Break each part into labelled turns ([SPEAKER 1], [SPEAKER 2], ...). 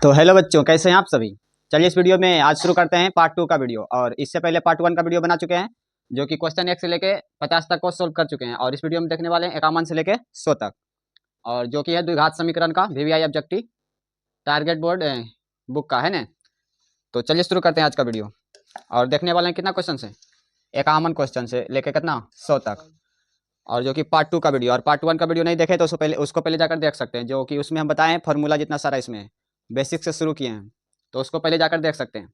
[SPEAKER 1] तो हेलो बच्चों, कैसे हैं आप सभी। चलिए इस वीडियो में आज शुरू करते हैं पार्ट 2 का वीडियो। और इससे पहले पार्ट 1 का वीडियो बना चुके हैं, जो कि क्वेश्चन 1 से लेके 50 तक को सोल्व कर चुके हैं। और इस वीडियो में देखने वाले हैं 51 से लेके 100 तक, और जो कि है द्विघात समीकरण का VVI objective target board book का है ना। तो चलिए शुरू करते हैं आज का वीडियो। और देखने वाले हैं कितना क्वेश्चन है, 51 क्वेश्चन से लेके कितना 100 तक, और जो कि पार्ट 2 का वीडियो। और पार्ट 1 का वीडियो नहीं देखे तो उसको पहले जाकर देख सकते हैं, जो कि उसमें हम बताएं फॉर्मूला जितना सारा इसमें बेसिक से शुरू किए हैं, तो उसको पहले जाकर देख सकते हैं।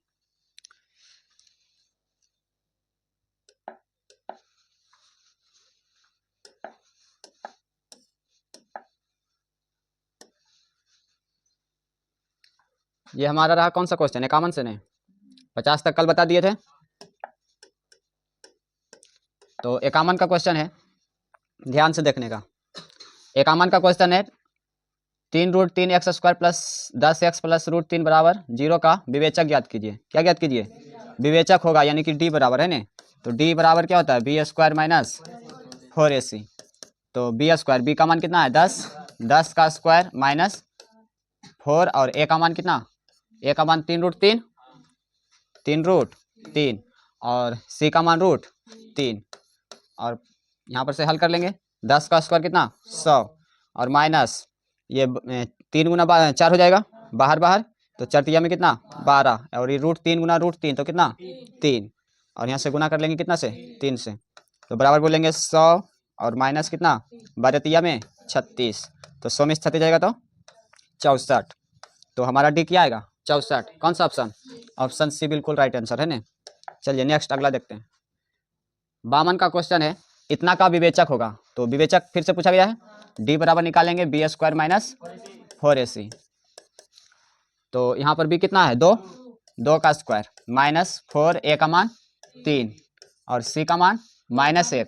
[SPEAKER 1] ये हमारा रहा कौन सा क्वेश्चन, 51 से नहीं 50 तक कल बता दिए थे। तो 51 का क्वेश्चन है, ध्यान से देखने का। 51 का क्वेश्चन है 3√3x² प्लस 10x प्लस √3 बराबर 0 का विवेचक ज्ञात कीजिए। क्या ज्ञात कीजिए? विवेचक होगा, यानी कि d बराबर है ना। तो d बराबर क्या होता है, b² माइनस 4ac। तो b², b का मान कितना है 10, 10 का स्क्वायर माइनस 4, और a का मान कितना, a का मान 3√3, 3√3, और c का मान √3। और यहाँ पर से हल कर लेंगे, 10 का स्क्वायर कितना 100, और माइनस ये 3 गुना 4 हो जाएगा, बाहर बाहर, तो चरतिया में कितना 12, और ये √3 गुना √3 तो कितना 3, और यहाँ से गुना कर लेंगे कितना से 3 से, तो बराबर बोलेंगे 100, और माइनस कितना 12 में 36, तो 100 में 36 जाएगा तो 64। तो हमारा डी क्या आएगा 64। कौन सा ऑप्शन? ऑप्शन सी बिल्कुल राइट आंसर है ना। चलिए नेक्स्ट अगला देखते हैं। 52 का क्वेश्चन है, इतना का विवेचक होगा। तो विवेचक फिर से पूछा गया है, डी बराबर निकालेंगे b² माइनस 4ac। तो यहाँ पर b कितना है 2, 2 का स्क्वायर माइनस 4, a का मान 3, और c का मान -1,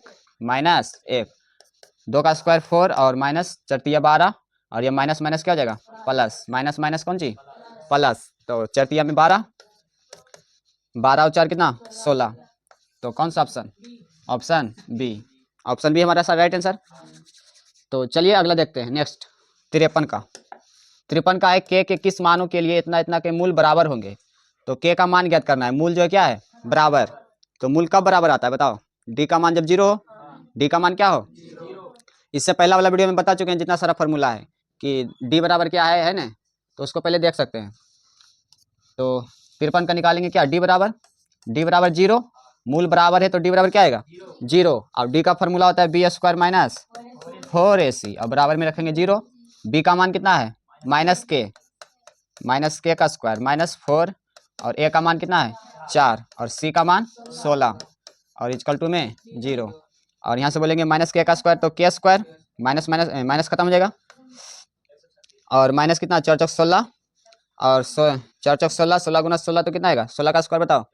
[SPEAKER 1] 2 का स्क्वायर 4, और माइनस चरतिया 12, और ये माइनस माइनस क्या हो जाएगा प्लस, माइनस माइनस कौन सी प्लस, तो चरतिया में 12, 12 और 4 कितना 16। तो कौन सा option? Option B. Option B हमारा राइट आंसर। तो चलिए अगला देखते हैं नेक्स्ट। 53 का, 53 का है के किस मानों के लिए इतना इतना के मूल बराबर होंगे। तो के का मान ज्ञात करना है, मूल जो है क्या है बराबर। तो मूल कब बराबर आता है बताओ, डी का मान जब 0 हो, डी का मान क्या हो, इससे पहला वाला वीडियो में बता चुके हैं जितना सारा फॉर्मूला है कि डी बराबर क्या है ना, तो उसको पहले देख सकते हैं। तो 53 का निकालेंगे क्या, डी बराबर 0, मूल बराबर है तो डी बराबर क्या आएगा 0, और डी का फॉर्मूला होता है b² माइनस 4ac, और बराबर में रखेंगे 0। b का मान कितना है माइनस के का स्क्वायर माइनस 4, और a का मान कितना है 4, और c का मान 16, और इक्वल टू में 0। और यहाँ से बोलेंगे माइनस के का स्क्वायर, तो के स्क्वायर माइनस माइनस माइनस खत्म हो जाएगा, और माइनस कितना 4 चौक 16, और 4 चौक 16, 16 गुना 16 तो कितना आएगा, 16 का स्क्वायर बताओ,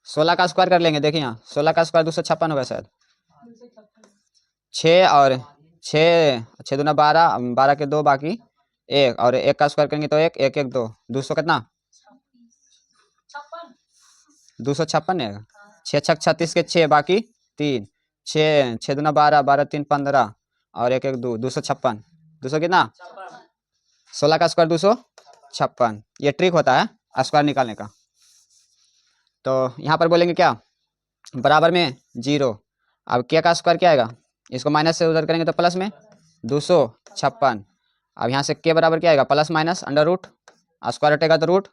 [SPEAKER 1] 16 का स्क्वायर कर लेंगे। देखिए यहाँ 16 का स्क्वायर 256 होगा शायद, 6 और 6, 6 दूना 12, 12 के 2 बाकी 1, और 1 का स्क्वायर करेंगे तो 1, 1 1 2, 200 कितना 256 नहीं आएगा, 6 छक 36 के 6 बाकी 3, 6 6 दूना 12, 12 3 15, और 1 1 2, 256, 200 कितना 16 का स्क्वायर 256। ये ट्रिक होता है स्क्वायर निकालने का। तो यहाँ पर बोलेंगे क्या, बराबर में 0। अब क्या का स्क्वायर क्या आएगा, इसको माइनस से उधर करेंगे तो प्लस में 256। अब यहाँ से के बराबर क्या आएगा, plus minus under root, square हटेगा तो रूट,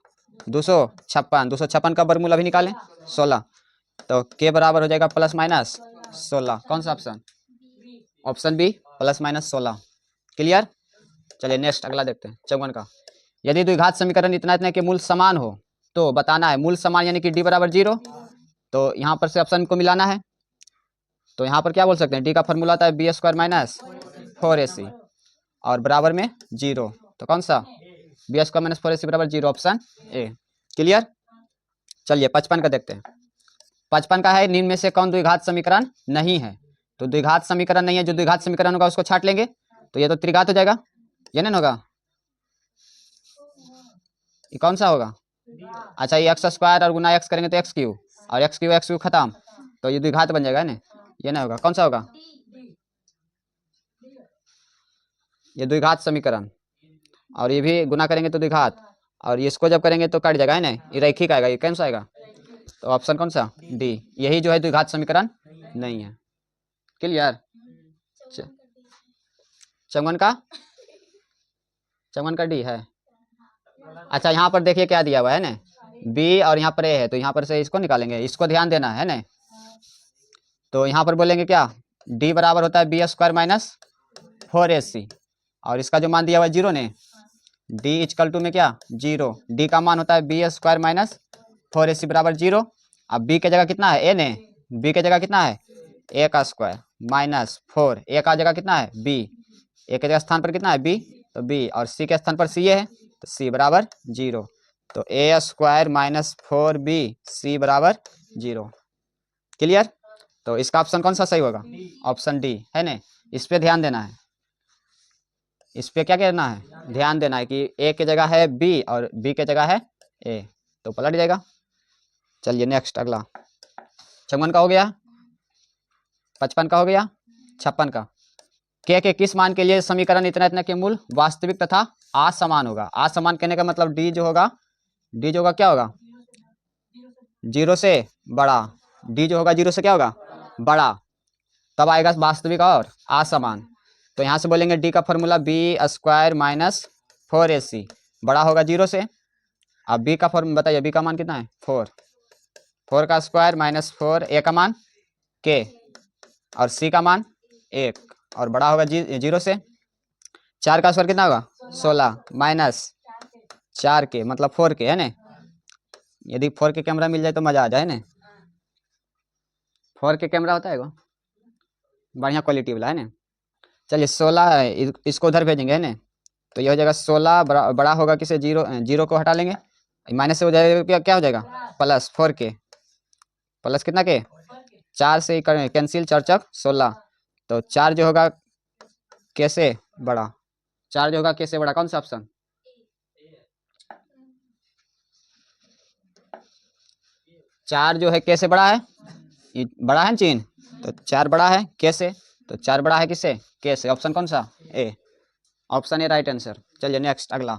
[SPEAKER 1] 256, 256 का वर्गमूल अभी निकालें 16, तो के बराबर हो जाएगा प्लस माइनस 16। कौन सा option? Option B plus minus 16। Clear. चलिए नेक्स्ट अगला देखते हैं 54 का। यदि द्विघात समीकरण इतना इतना के मूल समान हो तो बताना है, मूल समान यानी कि डी बराबर 0, तो यहाँ पर से ऑप्शन को मिलाना है। तो यहाँ पर क्या बोल सकते हैं, डी का फॉर्मूला आता है b² माइनस 4ac, और बराबर में 0, तो कौन सा b² माइनस 4ac बराबर 0, ऑप्शन ए। क्लियर। चलिए 55 का देखते हैं। 55 का है, निम्न में से कौन द्विघात समीकरण नहीं है। तो द्विघात समीकरण नहीं है, जो द्विघात समीकरण होगा उसको छाट लेंगे, तो ये तो त्रिघात हो जाएगा, ये नहीं होगा, ये कौन सा होगा, अच्छा ये x² और गुना x करेंगे तो x³ और x³ खत्म, तो ये द्विघात बन जाएगा ना, ये नहीं होगा, कौन सा होगा, ये द्विघात समीकरण, और ये भी गुना करेंगे तो द्विघात, और इसको जब करेंगे तो कट जाएगा, है ना, ये रैखिक आएगा, ये कौन सा आएगा, तो ऑप्शन कौन सा, डी, यही जो है द्विघात समीकरण नहीं है। क्लियर। चौवन का डी है। अच्छा यहाँ पर देखिए क्या दिया हुआ है ना, बी और यहाँ पर ए है, तो यहाँ पर से इसको निकालेंगे, इसको ध्यान देना है ना। तो यहाँ पर बोलेंगे क्या, डी बराबर होता है बी स्क्वायर माइनस 4ac, और इसका जो मान दिया हुआ है जीरो ने, डी इक्वल टू में क्या, जीरो, डी का मान होता है बी स्क्वायर माइनस 4ac बराबर जीरो। अब बी की जगह कितना है, ए ने, बी की जगह कितना है, ए का स्क्वायर माइनस 4, ए का जगह कितना है, बी, ए के जगह स्थान पर कितना है, बी, तो बी, और सी के स्थान पर सी है, तो सी बराबर जीरो, तो ए स्क्वायर माइनस 4b सी बराबर जीरो। क्लियर। तो इसका ऑप्शन कौन सा सही होगा, ऑप्शन डी, है ना। इस पे ध्यान देना है, इस पे क्या करना है, ध्यान देना है कि ए की जगह है बी और बी की जगह है ए, तो पलट जाएगा। चलिए नेक्स्ट अगला, 56 का हो गया, 55 का हो गया, 56 का, के किस मान के लिए समीकरण इतना इतना के मूल वास्तविक तथा असमान होगा। असमान कहने का मतलब डी जो होगा, डी जो होगा क्या होगा, जीरो से बड़ा, डी जो होगा जीरो से क्या होगा, बड़ा, तब आएगा वास्तविक और असमान। तो यहाँ से बोलेंगे डी का formula B square minus 4ac, बड़ा होगा जीरो से। अब बी का फॉर्मूला बताइए, बी का मान कितना है, 4 का स्क्वायर माइनस 4, ए का मान के, और सी का मान 1, और बड़ा होगा जीरो से। 4 का स्क्वायर कितना होगा, 16 माइनस 4 के मतलब 4 के, है ना। यदि 4 के कैमरा मिल जाए तो मजा आ जाए ना, 4 के कैमरा होता है वो बढ़िया क्वालिटी वाला, है ना। चलिए 16 इसको उधर भेजेंगे, है ना, तो ये हो जाएगा 16 बड़ा होगा किसे, जीरो, जीरो को हटा लेंगे, माइनस से हो जाएगा, क्या हो जाएगा, प्लस 4 के, प्लस कितना के, 4 से कैंसिल, 4 चक 16, तो 4 जो होगा कैसे बड़ा, 4 जो होगा कैसे बड़ा, कौन सा ऑप्शन, चार जो है कैसे बड़ा है, ये बड़ा है चिन्ह, तो 4 बड़ा है कैसे, तो 4 बड़ा है किससे, कैसे, ऑप्शन कौन सा, ए, ऑप्शन ए राइट आंसर। चलिए नेक्स्ट अगला,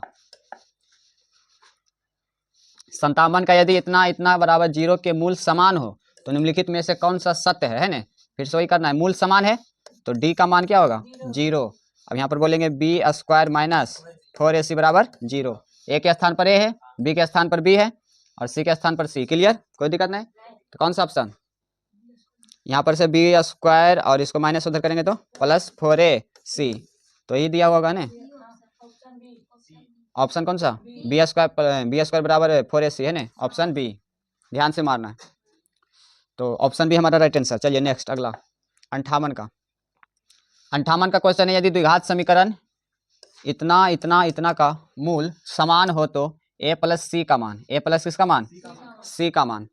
[SPEAKER 1] 57 का, यदि इतना इतना बराबर जीरो के मूल समान हो तो निम्नलिखित में से कौन सा सत्य है ना। फिर से वही करना है, मूल समान है तो डी का मान क्या होगा, जीरो। अब यहाँ पर बोलेंगे बी स्क्वायर माइनस 4ac बराबर जीरो, ए के स्थान पर ए है, बी के स्थान पर बी है, और सी के स्थान पर सी। क्लियर, कोई दिक्कत नहीं। तो कौन सा ऑप्शन, यहाँ पर से बी स्क्वायर और इसको माइनस उधर करेंगे तो प्लस 4ac, तो यही दिया होगा ना, ऑप्शन कौन सा, बी स्क्वायर बराबर 4ac, है ना, ऑप्शन बी, ध्यान से मारना है। तो ऑप्शन बी हमारा राइट आंसर। चलिए नेक्स्ट अगला, 58 का, 58 का क्वेश्चन है, यदि द्विघात समीकरण इतना इतना इतना का मूल समान हो तो a प्लस सी का मान, a प्लस किसका मान, c का मान,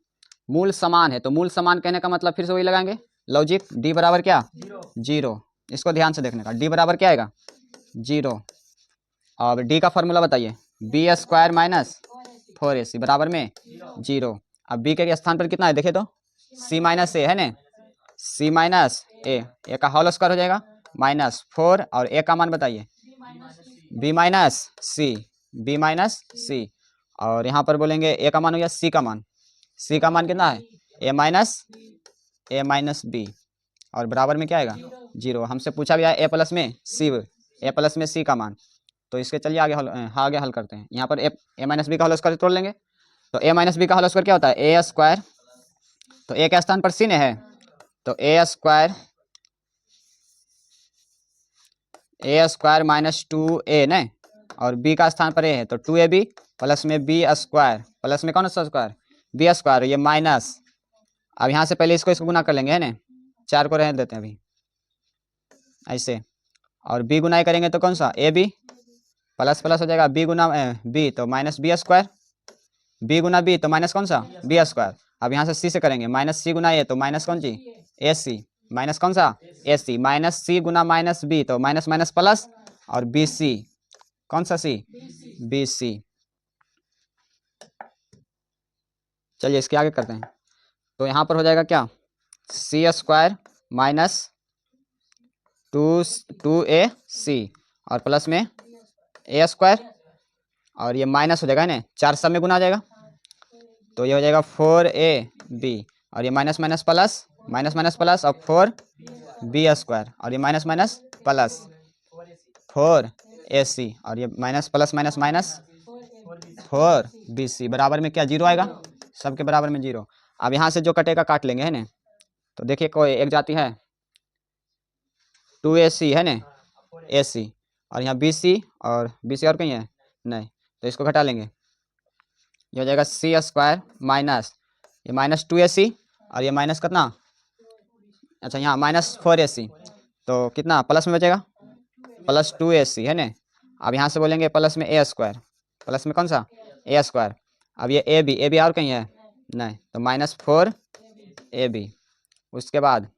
[SPEAKER 1] मूल समान है, तो मूल समान कहने का मतलब फिर से वही लगाएंगे लॉजिक, d बराबर क्या, जीरो, इसको ध्यान से देखने का, d बराबर क्या आएगा, जीरो। अब d का फॉर्मूला बताइए, बी स्क्वायर माइनस 4ac बराबर में जीरो। अब b के स्थान पर कितना है देखिए तो c माइनस ए, है ना, c माइनस ए का होल स्क्वायर हो जाएगा माइनस 4, और a का मान बताइए, b माइनस सी, बी माइनस सी, और यहाँ पर बोलेंगे a का मान हो गया c का मान, c का मान कितना है, a माइनस बी, और बराबर में क्या आएगा, जीरो। हमसे पूछा गया a प्लस में c का मान, तो इसके चलिए आगे हल करते हैं। यहाँ पर a माइनस बी का होल स्क्वायर तोड़ लेंगे, तो a माइनस बी का होल स्क्वायर क्या होता है, ए स्क्वायर, तो a के स्थान पर c ने है, तो ए स्क्वायर माइनस 2a न, और b का स्थान पर a है तो 2ab प्लस में b स्क्वायर, प्लस में कौन सा स्क्वायर, b स्क्वायर, ये माइनस। अब यहाँ से पहले इसको गुना कर लेंगे, है ना, 4 को रहने देते हैं अभी ऐसे, और b गुना करेंगे तो कौन सा, ab प्लस प्लस हो जाएगा, b गुना b तो माइनस b स्क्वायर, b गुना b तो माइनस कौन सा, b स्क्वायर। अब यहाँ से c से करेंगे, माइनस c गुना a तो माइनस कौन सी, ac, माइनस कौन सा, ac, माइनस c गुना माइनस b तो माइनस माइनस प्लस, और bc, कौन सा c, bc। चलिए इसके आगे करते हैं, तो यहाँ पर हो जाएगा क्या, c स्क्वायर माइनस 2ac, और प्लस में ए स्क्वायर, और ये माइनस हो जाएगा ना, 4 सब में गुना हो जाएगा, तो ये हो जाएगा 4ab, और ये minus minus plus, minus minus plus, और 4b², और ये माइनस माइनस प्लस 4ac, और ये minus plus minus minus 4bc बराबर में क्या, 0 आएगा, सबके बराबर में 0। अब यहाँ से जो कटेगा काट लेंगे, है ना। तो देखिए कोई एक जाती है 2ac, है ना, ac, और यहाँ bc, और bc और कहीं है नहीं, तो इसको घटा लेंगे, ये हो जाएगा c² माइनस, ये माइनस 2ac, और ये माइनस कितना, अच्छा यहाँ माइनस 4ac, तो कितना प्लस में बचेगा, प्लस 2ac, है ना। अब यहाँ से बोलेंगे प्लस में a², प्लस में कौन सा, a², अब ये ab और कहीं है नहीं, तो माइनस 4ab, उसके बाद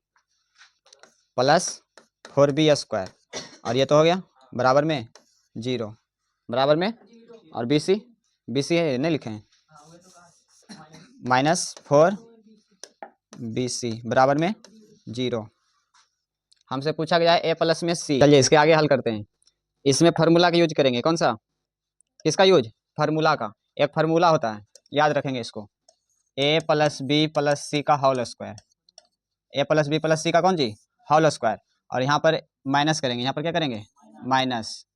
[SPEAKER 1] प्लस 4b², और ये तो हो गया बराबर में 0, बराबर में, और bc है नहीं लिखे हैं, माइनस 4bc बराबर में 0। हमसे पूछा गया है a प्लस में c। चलिए इसके आगे हल करते हैं। इसमें फार्मूला का यूज करेंगे, कौन सा, किसका यूज, फार्मूला का। एक फार्मूला होता है, याद रखेंगे इसको, a plus B plus C का whole square, a plus B plus C का कौन जी, होल स्क्वायर, और यहाँ पर माइनस करेंगे, यहाँ पर क्या करेंगे, minus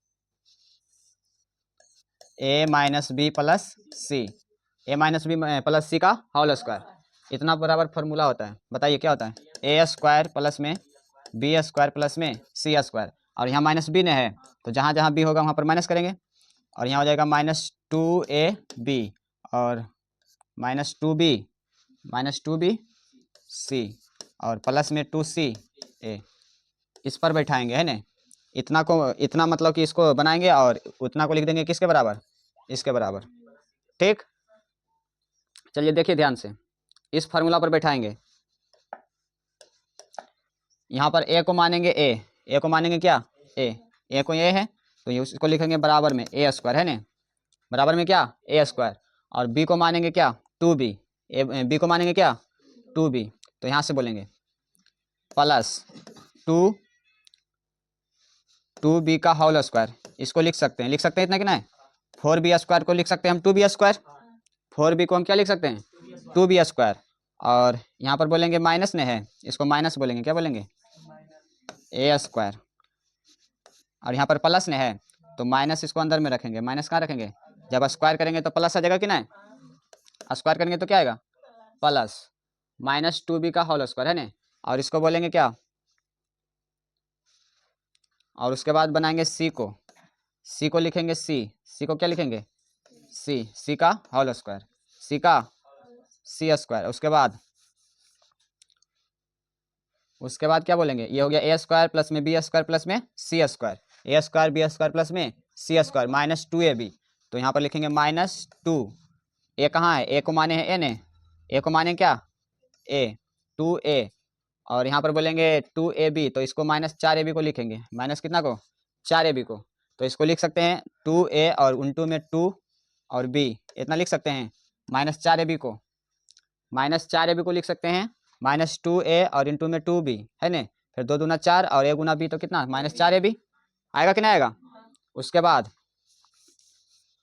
[SPEAKER 1] a minus B plus C, a minus B plus C का होल स्क्वायर, इतना बराबर फार्मूला होता है। बताइए क्या होता है, a² प्लस में b² प्लस में c², और यहाँ माइनस b ने है, तो जहाँ जहाँ b होगा वहाँ पर माइनस करेंगे, और यहाँ हो जाएगा माइनस 2ab, और माइनस 2b c, और प्लस में 2ca, इस पर बैठाएंगे, है ना। इतना को, इतना मतलब कि इसको बनाएंगे, और उतना को लिख देंगे किसके बराबर, इसके बराबर, ठीक। चलिए देखिए ध्यान से, इस फार्मूला पर बैठाएंगे, यहाँ पर a को मानेंगे a को मानेंगे क्या, a को a है, तो ये उसको लिखेंगे बराबर में a², है ना, बराबर में क्या, a², और b को मानेंगे क्या, 2b, b को मानेंगे क्या, 2b, तो यहाँ से बोलेंगे प्लस 2b का होल स्क्वायर, इसको लिख सकते हैं इतना कि नहीं, 4b² को लिख सकते हैं हम 2b², 4b को हम क्या लिख सकते हैं, 2b², और यहाँ पर बोलेंगे माइनस ने है, इसको माइनस बोलेंगे, क्या बोलेंगे, a², और यहाँ पर प्लस ने है, तो माइनस इसको अंदर में रखेंगे, माइनस कहाँ रखेंगे, जब स्क्वायर करेंगे तो प्लस आ जाएगा कि नहीं, स्क्वायर करेंगे तो क्या आएगा, प्लस माइनस 2b का होल स्क्वायर, है ना, और इसको बोलेंगे क्या, और उसके बाद बनाएंगे c को लिखेंगे c को क्या लिखेंगे, c का होल स्क्वायर, c का c², उसके बाद क्या बोलेंगे, ये हो गया a² प्लस में b² प्लस में c², a² b² प्लस में c² माइनस 2ab, तो यहाँ पर लिखेंगे माइनस 2, a कहाँ है, a को माने हैं a ने, a को माने क्या, a 2a, और यहाँ पर बोलेंगे 2ab, तो इसको माइनस 4ab को लिखेंगे, माइनस कितना को, 4ab को, तो इसको लिख सकते हैं 2a, और उनटू में 2 और b, इतना लिख सकते हैं, माइनस 4ab को, माइनस 4ab को लिख सकते हैं, माइनस 2a और इंटू में 2b, है ना, फिर 2 दूना 4 और a गुना b, तो कितना, माइनस 4ab आएगा कि नहीं आएगा। उसके बाद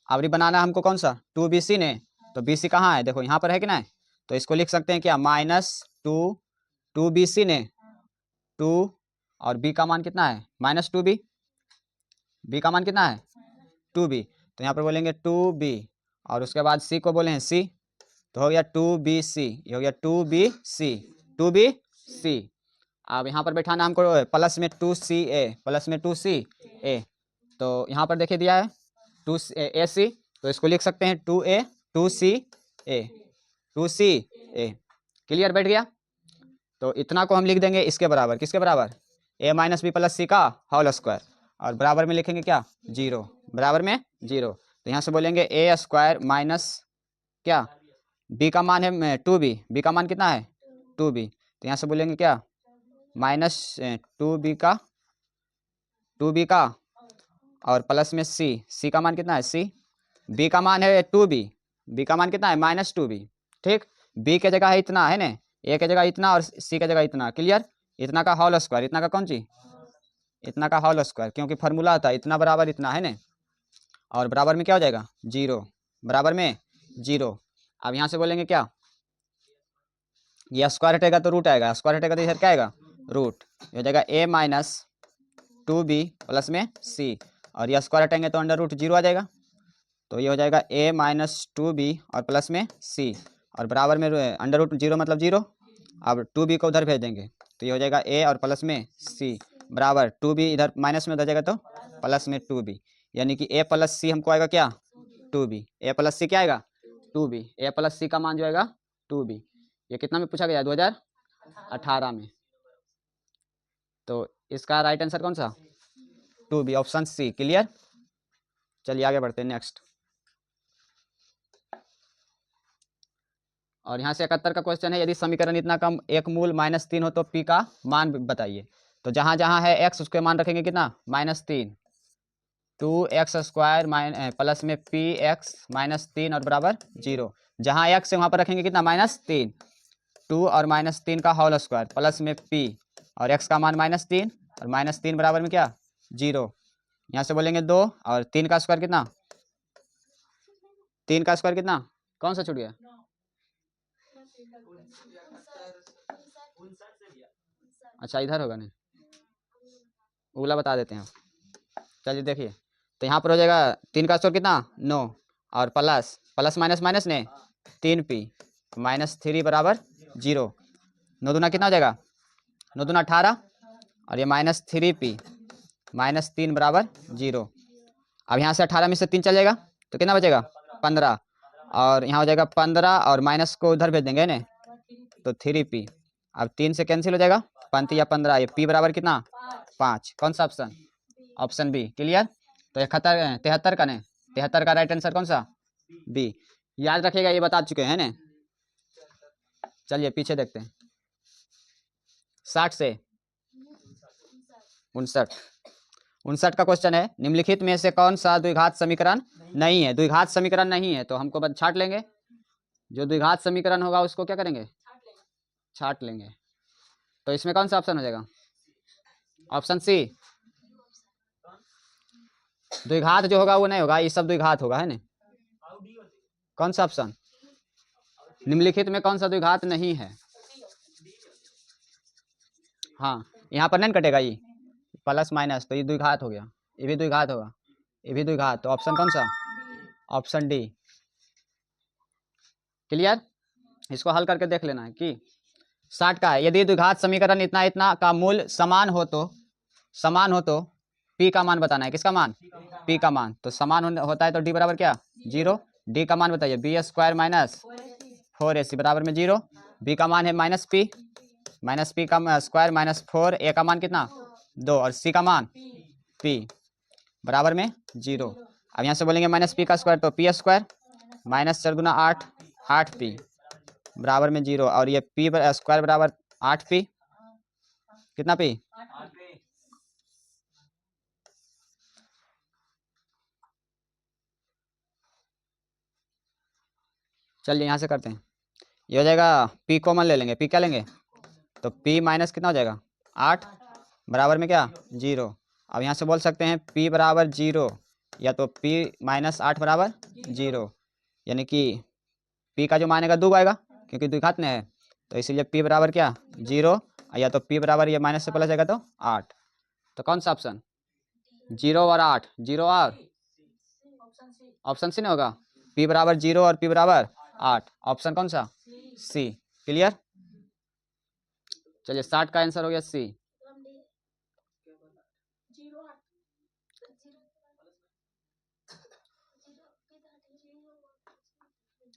[SPEAKER 1] अभी बनाना हमको कौन सा, 2bc ने, तो bc कहाँ है, देखो यहाँ पर है कि नहीं, तो इसको लिख सकते हैं क्या, माइनस 2bc ने 2, और b का मान कितना है, माइनस 2b, b का मान कितना है 2b, तो यहाँ पर बोलेंगे 2b, और उसके बाद c को बोले हैं c, तो हो गया 2bc, ये हो गया 2bc। अब यहाँ पर बैठाना हमको प्लस में 2ca, प्लस में 2ca, तो यहाँ पर देखिए दिया है 2ac, तो इसको लिख सकते हैं 2ca, क्लियर, बैठ गया। तो इतना को हम लिख देंगे इसके बराबर, किसके बराबर, a minus B plus C का होल स्क्वायर, और बराबर में लिखेंगे क्या, 0, बराबर में 0, तो यहाँ से बोलेंगे a² माइनस क्या, b का मान है 2b, b का मान कितना है 2b, तो यहाँ से बोलेंगे क्या, माइनस 2b का, और प्लस में c का मान कितना है c, b का मान है 2b, b का मान कितना है माइनस 2b, ठीक, b के जगह है इतना, है ना, a के जगह इतना और c के जगह इतना, क्लियर, इतना का होल स्क्वायर, इतना का कौन सी इतना का होल स्क्वायर, क्योंकि फार्मूला था इतना बराबर इतना है ना, और बराबर में क्या हो जाएगा 0, बराबर में 0। अब यहाँ से बोलेंगे क्या, ये स्क्वायर हटेगा तो रूट आएगा, स्क्वायर हटेगा तो इधर क्या आएगा रूट, ये हो जाएगा a माइनस 2b प्लस में c, और ये स्क्वायर हटेंगे तो अंडर रूट 0 आ जाएगा, तो ये हो जाएगा a माइनस 2b और प्लस में c, और बराबर में अंडर रूट 0 मतलब 0। अब 2b को उधर भेज देंगे तो ये हो जाएगा a और प्लस में c बराबर 2b इधर माइनस में उधर जाएगा तो प्लस में 2b, यानी कि a प्लस c हमको आएगा क्या 2b, a प्लस c क्या आएगा 2b, a प्लस c का मान जो आएगा 2b। ये कितना में पूछा गया 2018 में, तो इसका राइट आंसर कौन सा 2b ऑप्शन सी। क्लियर, चलिए आगे बढ़ते हैं नेक्स्ट। और यहाँ से 71 का क्वेश्चन है, यदि समीकरण इतना कम एक मूल -3 हो तो p का मान बताइए। तो जहाँ जहाँ है x उसके मान रखेंगे कितना -3, 2x² प्लस में px -3 और बराबर 0। जहाँ x है वहाँ पर रखेंगे कितना -3, 2 और -3 का होल स्क्वायर प्लस में p और x का मान -3 और -3 बराबर में क्या 0। यहाँ से बोलेंगे 2 और 3 का स्क्वायर कितना, 3 का स्क्वायर कितना, कौन सा छूट गया, अच्छा इधर होगा नहीं, ओला बता देते हैं। चलिए देखिए, तो यहाँ पर हो जाएगा 3 का स्क्वायर कितना 9 और प्लस प्लस माइनस माइनस ने 3p -3 बराबर 0। 9 दूना कितना हो जाएगा 9 दूना 18 और ये -3p -3 बराबर 0। अब यहाँ से 18 में से 3 चल जाएगा तो कितना बचेगा 15, और यहाँ हो जाएगा 15 और माइनस को उधर भेज देंगे ना तो 3p। अब 3 से कैंसिल हो जाएगा 5 या 15, ये p बराबर कितना 5, कौन सा ऑप्शन ऑप्शन बी। क्लियर, तो 73 का नहीं 73 का राइट आंसर कौन सा बी। याद रखिएगा ये बता चुके हैं ना। चलिए पीछे देखते हैं, 60 से 59 का क्वेश्चन है, निम्नलिखित में से कौन सा द्विघात समीकरण नहीं है। द्विघात समीकरण नहीं है तो हमको बस छाट लेंगे, जो द्विघात समीकरण होगा उसको क्या करेंगे छाट लेंगे। तो इसमें कौन सा ऑप्शन हो जाएगा ऑप्शन सी, द्विघात जो होगा वो नहीं होगा, ये सब द्विघात होगा है ना। कौन सा ऑप्शन, निम्नलिखित में कौन सा द्विघात नहीं है, हाँ यहाँ पर नहीं कटेगा, ये प्लस माइनस तो ये द्विघात हो गया, ये भी द्विघात होगा, ये भी द्विघात, तो ऑप्शन कौन सा ऑप्शन डी। क्लियर, इसको हल करके देख लेना है कि 60 का है, यदि द्विघात समीकरण इतना इतना का मूल समान हो तो p का मान बताना है, किसका मान p का मान, तो समान होता है तो d बराबर क्या 0, d का मान बताइए b² - 4ac बराबर में 0, b का मान है -p का स्क्वायर -4, a का मान कितना 2 और c का मान p बराबर में 0। अब यहाँ से बोलेंगे -p का स्क्वायर तो p² -4 गुना 8 8p बराबर में 0, और ये p स्क्वायर बराबर 8p कितना p चलिए यहाँ से करते हैं, ये हो जाएगा p कॉमन ले लेंगे, p क्या लेंगे तो p माइनस कितना हो जाएगा 8 बराबर में क्या 0। अब यहाँ से बोल सकते हैं p बराबर 0 या तो p -8 बराबर 0, यानी कि p का जो मानेगा 2 आएगा क्योंकि द्विघात में है, तो इसीलिए p बराबर क्या 0, या तो p बराबर ये माइनस से प्लस जाएगा तो 8। तो कौन सा ऑप्शन 0 और 8, 0 और ऑप्शन सी नहीं होगा, p बराबर 0 और p बराबर 8, ऑप्शन कौन सा सी। क्लियर, चलिए 60 का आंसर हो गया सी।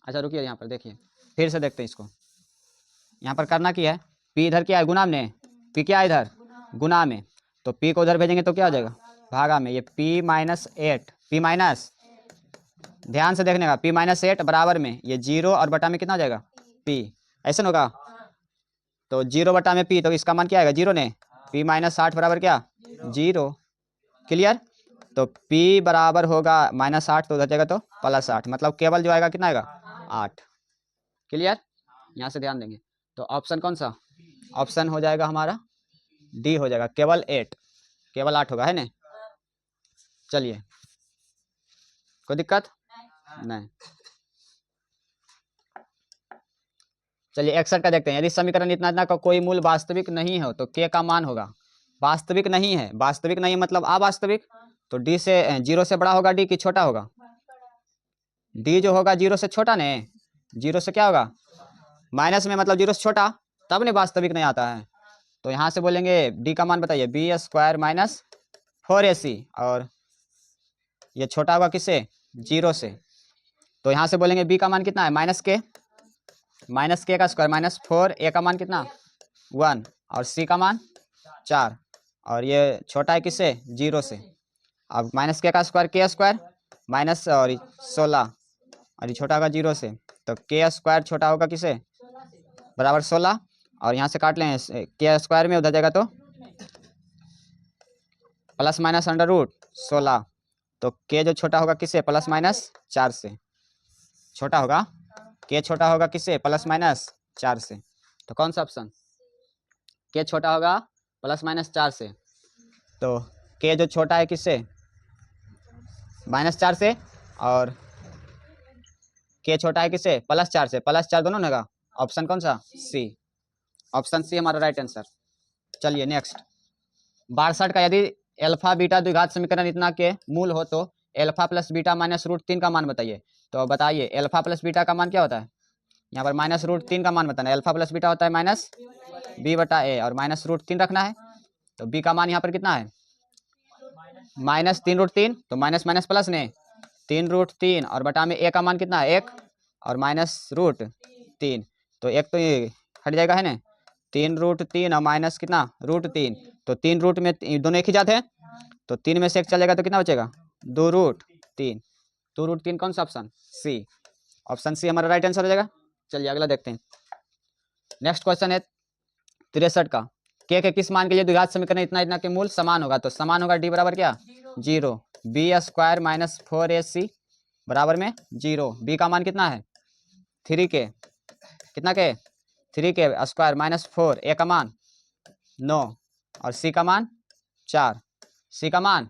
[SPEAKER 1] अच्छा रुकिए, यहाँ पर देखिए फिर से देखते हैं इसको, यहाँ पर करना क्या है, p इधर क्या है गुना में, p क्या है इधर गुना में, तो p को उधर भेजेंगे तो क्या हो जाएगा भागा में, ये p -8 p माइनस, ध्यान से देखने का p -8 बराबर में ये 0 और बटा में कितना हो जाएगा p, ऐसा ना होगा, तो 0 बटा में p तो इसका मान क्या आएगा 0 ने, p -8 बराबर क्या 0। क्लियर, तो p बराबर होगा -8 तो उधर जाएगा तो +8, मतलब केवल जो आएगा कितना आएगा 8। क्लियर, यहाँ से ध्यान देंगे, तो ऑप्शन कौन सा ऑप्शन हो जाएगा हमारा डी हो जाएगा केवल 8। केवल 8 होगा, है ना। चलिए, कोई दिक्कत नहीं। चलिए 61 का देखते हैं। यदि समीकरण इतना इतना का कोई मूल वास्तविक नहीं हो तो के का मान होगा। वास्तविक नहीं है, वास्तविक नहीं मतलब अवास्तविक, तो डी से 0 से बड़ा होगा डी की छोटा होगा। डी जो होगा 0 से छोटा ने, 0 से क्या होगा माइनस में, मतलब 0 से छोटा, तब नहीं वास्तविक नहीं आता है। तो यहाँ से बोलेंगे डी का मान बताइए, बी स्क्वायर माइनस 4ac, और ये छोटा होगा किससे 0 से। तो यहाँ से बोलेंगे बी का मान कितना है माइनस के का स्क्वायर माइनस 4, ए का मान कितना 1, और सी का मान 4, और ये छोटा है किससे 0 से। अब माइनस के का स्क्वायर के स्क्वायर माइनस और 16, और ये छोटा होगा 0 से, तो के स्क्वायर छोटा होगा किसे बराबर 16, और यहाँ से काट लें के स्क्वायर में, उधर जाएगा तो प्लस माइनस अंडर रूट 16, तो के जो छोटा होगा किससे प्लस माइनस 4 से, छोटा होगा के छोटा होगा किससे प्लस माइनस 4 से। तो कौन सा ऑप्शन के छोटा होगा प्लस माइनस 4 से, तो के जो छोटा है किससे -4 से, और के छोटा है किससे +4 से, +4 दोनों ने होगा। ऑप्शन कौन सा सी, ऑप्शन सी हमारा राइट आंसर। चलिए नेक्स्ट 62 का, यदि अल्फा बीटा द्विघात समीकरण इतना के मूल हो तो alpha plus beta minus root 3 का मान बताइए। तो बताइए अल्फा प्लस बीटा का मान क्या होता है, यहाँ पर माइनस रूट 3 का मान बताना है। अल्फा प्लस बीटा होता है माइनस बी बटा ए, और माइनस रूट 3 रखना है। तो बी का मान यहाँ पर कितना है माइनस 3 रूट 3, तो माइनस माइनस प्लस ने 3 रूट 3, और बटा में ए का मान कितना है 1, और माइनस रूट 3, तो एक तो ये हट जाएगा, है ना। 3 रूट 3 और माइनस कितना रूट 3, तो 3 रूट में दोनों एक ही जाते हैं, तो 3 में से एक चलेगा तो कितना बचेगा 2 रूट 3, 2 रूट 3 कौन सा ऑप्शन सी, ऑप्शन सी हमारा राइट आंसर हो जाएगा। चलिए अगला देखते हैं। नेक्स्ट क्वेश्चन है 63 का, के किस मान के लिए द्विघात समीकरण इतना इतना के मूल समान होगा। तो समान होगा डी बराबर क्या 0, बी स्क्वायर माइनस 4ac बराबर में 0, बी का मान कितना है 3 के, कितना के 3 के स्क्वायर माइनस 4, ए का मान 9, और सी का मान 4, सी का मान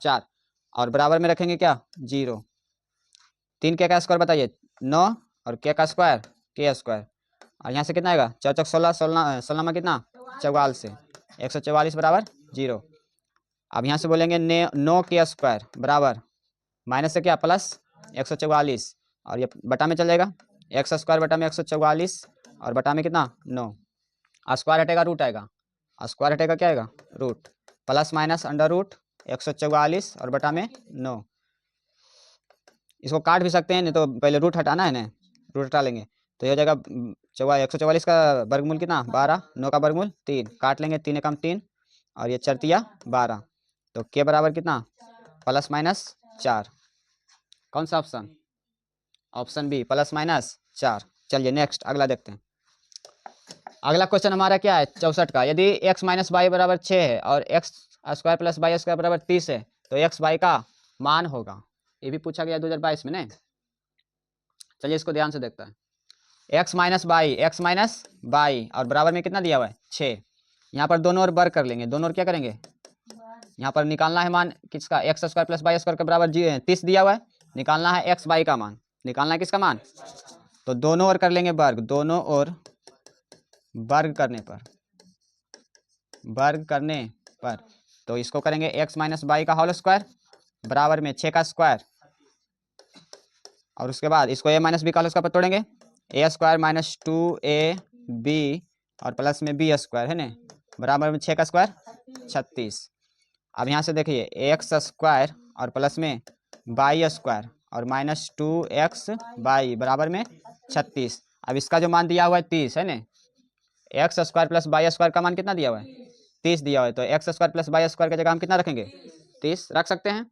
[SPEAKER 1] 4, और बराबर में रखेंगे क्या 0। 3 के का स्क्वायर बताइए 9, और के का स्क्वायर के स्क्वायर, और यहाँ से कितना आएगा 4 चौक 16, 16 में कितना 44 से 144 बराबर 0। अब यहाँ से बोलेंगे 9 के स्क्वायर बराबर माइनस से क्या प्लस 144, और ये बटा में चल जाएगा एक्स स्क्वायर बटा में 144, और बटा में कितना 9, स्क्वायर हटेगा रूट आएगा, स्क्वायर हटेगा क्या आएगा root, plus minus under root 144 और बटा में 9। इसको काट भी सकते हैं, नहीं तो पहले रूट हटाना है ना, रूट हटा लेंगे तो ये हो जाएगा 144 का वर्गमूल कितना 12, 9 का वर्गमूल 3, काट लेंगे 3 एकम 3, और ये 4 12, तो के बराबर कितना प्लस माइनस 4, कौन सा option option B plus minus 4। चलिए नेक्स्ट अगला देखते हैं। अगला क्वेश्चन हमारा क्या है 64 का, यदि x माइनस वाई बराबर 6 है और x square plus Y square बराबर 30 है तो x वाई का मान होगा। ये भी पूछा गया 2022 में नहीं। चलिए इसको ध्यान से देखते हैं। x माइनस बाई और बराबर में कितना दिया हुआ है 6, यहाँ पर दोनों ओर वर्ग कर लेंगे, दोनों ओर क्या करेंगे, यहाँ पर निकालना है मान किसका X square plus Y square के बराबर 30 दिया हुआ है, निकालना है एक्स वाई का मान, निकालना है किसका मान, तो दोनों ओर कर लेंगे वर्ग, दोनों ओर वर्ग करने पर तो इसको करेंगे x माइनस बाई का होल स्क्वायर बराबर में 6 का स्क्वायर, और उसके बाद इसको a माइनस बी का होल स्क्वायर पर तोड़ेंगे, a स्क्वायर माइनस 2ab और प्लस में b स्क्वायर है ना बराबर में 6 का स्क्वायर 36। अब यहाँ से देखिए एक्स स्क्वायर और प्लस में बाई स्क्वायर और माइनस 2x बाई बराबर में 36। अब इसका जो मान दिया हुआ है 30 है ना, x square plus by square का मान कितना दिया हुआ है 30 दिया हुआ है, तो x square plus by square की जगह हम कितना रखेंगे 30 रख सकते हैं,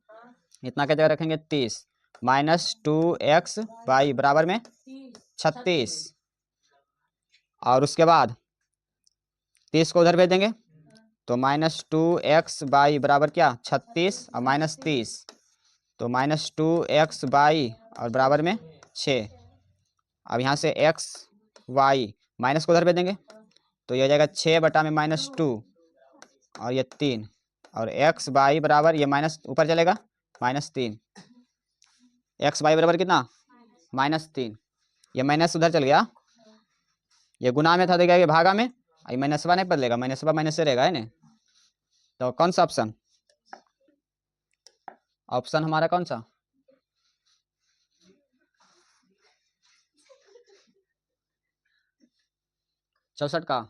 [SPEAKER 1] इतना की जगह रखेंगे 30 माइनस 2x बाई बराबर में 36, और उसके बाद 30 को उधर भेज देंगे तो माइनस 2x बाई बराबर क्या 36 और माइनस 30, तो माइनस 2x बाई और बराबर में 6। अब यहाँ से x y माइनस को उधर भेज देंगे तो ये हो जाएगा 6 बटा में -2 और ये 3, और एक्स वाई बराबर, ये माइनस ऊपर चलेगा, -3। एक्स वाई बराबर कितना, -3। ये माइनस उधर चल गया, ये गुना में था, देखा ये भागा में, ये माइनसवा नहीं बदलेगा, माइनसवा माइनस से रहेगा, है ना। तो कौन सा ऑप्शन, ऑप्शन हमारा कौन सा, 64 का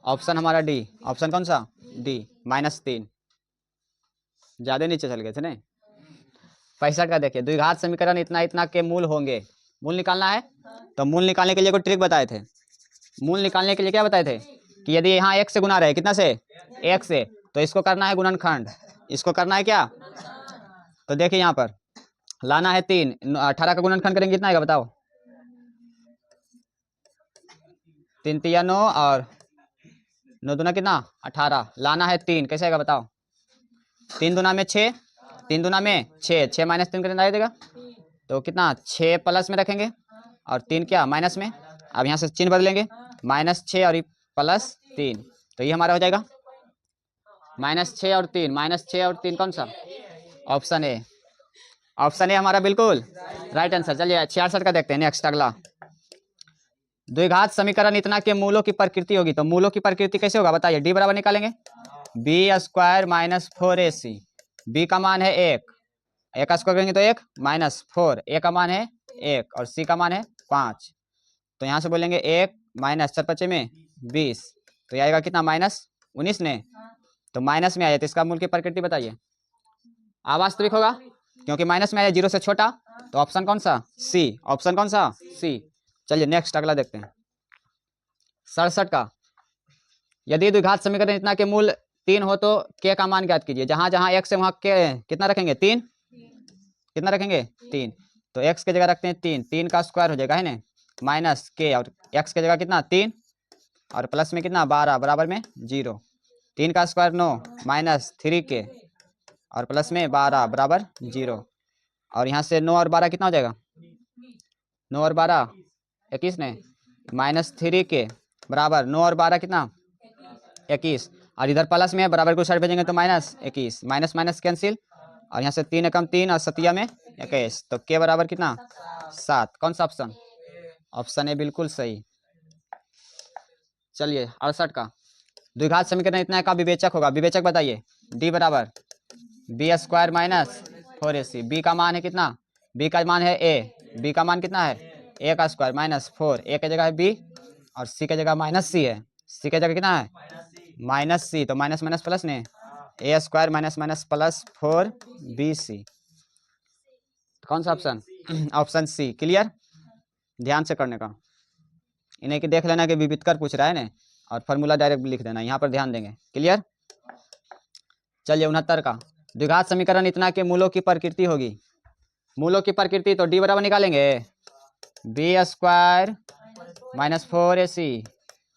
[SPEAKER 1] ऑप्शन हमारा डी। ऑप्शन कौन सा, डी, -3। ज्यादा नीचे चल गए थे नहीं। 65 का देखिए, द्विघात समीकरण इतना इतना के मूल होंगे, मूल निकालना है। तो मूल निकालने के लिए कोई ट्रिक बताए थे, मूल निकालने के लिए क्या बताए थे कि यदि यहाँ एक से गुना रहे, कितना से, एक से, तो इसको करना है गुणनखंड, इसको करना है क्या। तो देखिए यहाँ पर लाना है 3, 18 का गुणनखंड करेंगे कितना आएगा बताओ, 3 तिया 9 और 9 दूना कितना 18, लाना है 3, कैसे आएगा बताओ, 3 दूना में 6, 3 दूना में 6, 6 - 3 कितना देगा, तो कितना 6 प्लस में रखेंगे और 3 क्या माइनस में। अब यहाँ से चिन्ह बदलेंगे, -6 और +3, तो ये हमारा हो जाएगा -6 और 3, -6 और 3 कौन सा, ऑप्शन ए। ऑप्शन ए हमारा बिल्कुल राइट आंसर। चलिए 66 का देखते हैं नेक्स्ट अगला। द्विघात समीकरण इतना के मूलों की प्रकृति होगी, तो मूलों की प्रकृति कैसे होगा बताइए, डी बराबर निकालेंगे b² - 4ac, b का मान है 1, एक का स्क्वायर करेंगे तो 1 -4, a का मान है 1 और c का मान है 5। तो यहाँ से बोलेंगे 1 - 4 में 20, तो ये आएगा कितना -19 ने, तो माइनस में आया, तो इसका मूल की प्रकृति बताइए, अवास्तविक होगा क्योंकि माइनस में आया, 0 से छोटा, तो ऑप्शन कौन सा, सी। ऑप्शन कौन सा, सी। चलिए नेक्स्ट अगला देखते हैं 67 का। यदि द्विघात समीकरण इतना के मूल 3 हो तो के का मान ज्ञात कीजिए। जहां जहां x है वहां के कितना रखेंगे, 3, कितना रखेंगे 3, तो x की जगह रखते हैं 3, 3 का स्क्वायर हो जाएगा, है ना, माइनस के, और x की जगह कितना 3 और प्लस में कितना 12 बराबर में 0, 3 का स्क्वायर 9 -3 के और प्लस में 12 बराबर 0, और यहाँ से 9 और 12 कितना हो जाएगा, 9 और 12 21 ने, -3 के बराबर 9 और 12 कितना 21, और इधर प्लस में है, बराबर को साइड भेजेंगे तो -21, माइनस माइनस कैंसिल, और यहाँ से 3 एकम 3 और 7 में 21, तो के बराबर कितना 7। कौन सा ऑप्शन, ऑप्शन ए बिल्कुल सही। चलिए 68 का। द्विघात समीकरण इतना का विवेचक होगा, विवेचक बताइए, डी बराबर b² - 4ac, b का मान है कितना, b का मान है a, b का मान कितना है a का स्क्वायर -4, a की जगह है b और c की जगह -c है, c की जगह कितना है -c, तो माइनस माइनस प्लस ने, a² - +4bc, कौन सा ऑप्शन, ऑप्शन सी। क्लियर, ध्यान से करने का, इन्हें कि देख लेना कि विविधकर पूछ रहा है ना, और फार्मूला डायरेक्ट लिख देना, यहाँ पर ध्यान देंगे। क्लियर। चलिए 69 का। द्विघात समीकरण इतना के मूलों की प्रकृति होगी, मूलों की प्रकृति तो डी बराबर निकालेंगे b² - 4ac,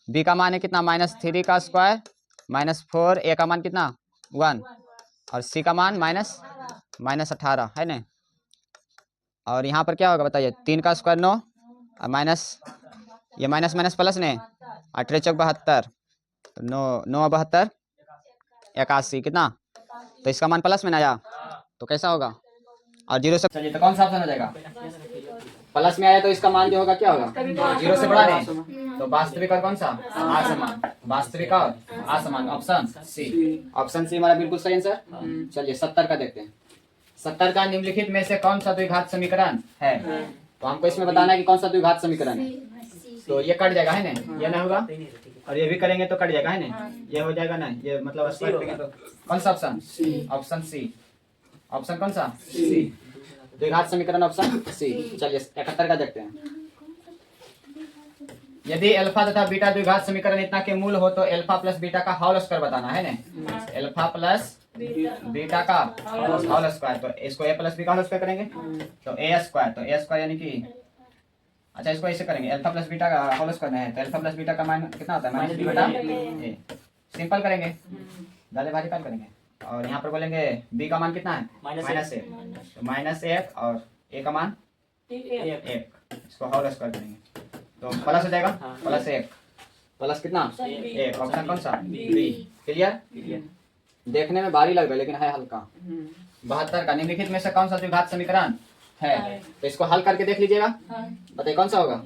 [SPEAKER 1] b का मान है कितना -3 का स्क्वायर -4, a का मान कितना 1 और c का मान -18 है ना। और यहाँ पर क्या होगा बताइए, 3 का स्क्वायर 9 और माइनस, ये माइनस माइनस प्लस ने, 18 चौक 72, तो 9 9 72 81 कितना, तो इसका मान प्लस में ना आया तो कैसा होगा, और 0 से, चलिए तो कौन सा ऑप्शन हो जाएगा, प्लस में आया तो इसका मान जो होगा क्या होगा, 0 से बड़ा नहीं, तो वास्तविक और कौन सा असमान, वास्तविक और असमान, ऑप्शन सी। ऑप्शन सी हमारा बिल्कुल सही आंसर। चलिए 70 का देखते हैं। 70 का निम्नलिखित में से कौन सा द्विघात समीकरण है, तो हमको इसमें बताना है कि कौन सा द्विघात समीकरण है। तो ये कट जाएगा, है ना, ये ना होगा, और ये भी करेंगे तो कट जाएगा, है ना, ये हो जाएगा ना, ये मतलब स्क्वायर करेंगे तो कौन सा ऑप्शन, ऑप्शन सी। ऑप्शन कौन सा, सी, द्विघात समीकरण ऑप्शन सी। चलिए 71 का देखते हैं। यदि अल्फा तथा बीटा द्विघात समीकरण इतना के मूल हो तो अल्फा प्लस बीटा का होल स्क्वायर बताना है ना, अल्फा प्लस बीटा का होल स्क्वायर, तो इसको a प्लस बी का होल स्क्वायर करेंगे तो a² तो a² यानी कि, अच्छा इसको ऐसे करेंगे, अल्फा प्लस बीटा का होल स्क्वायर है तो अल्फा प्लस बीटा का मान कितना होता है -b बटा a, सिंपल करेंगे, दाले भाजी काट करेंगे, और यहाँ पर बोलेंगे b का मान कितना है -1, तो -1 और a का मान 1, इसको होल स्क्वायर करेंगे तो प्लस हो जाएगा, +1 प्लस कितना 1, ऑप्शन कौन सा बी। क्लियर। देखने में भारी लग रहा है लेकिन है हल्का। 72 का निम्नलिखित में से कौन सा द्विघात समीकरण है? तो इसको हल करके देख लीजिएगा, बताइए कौन सा होगा।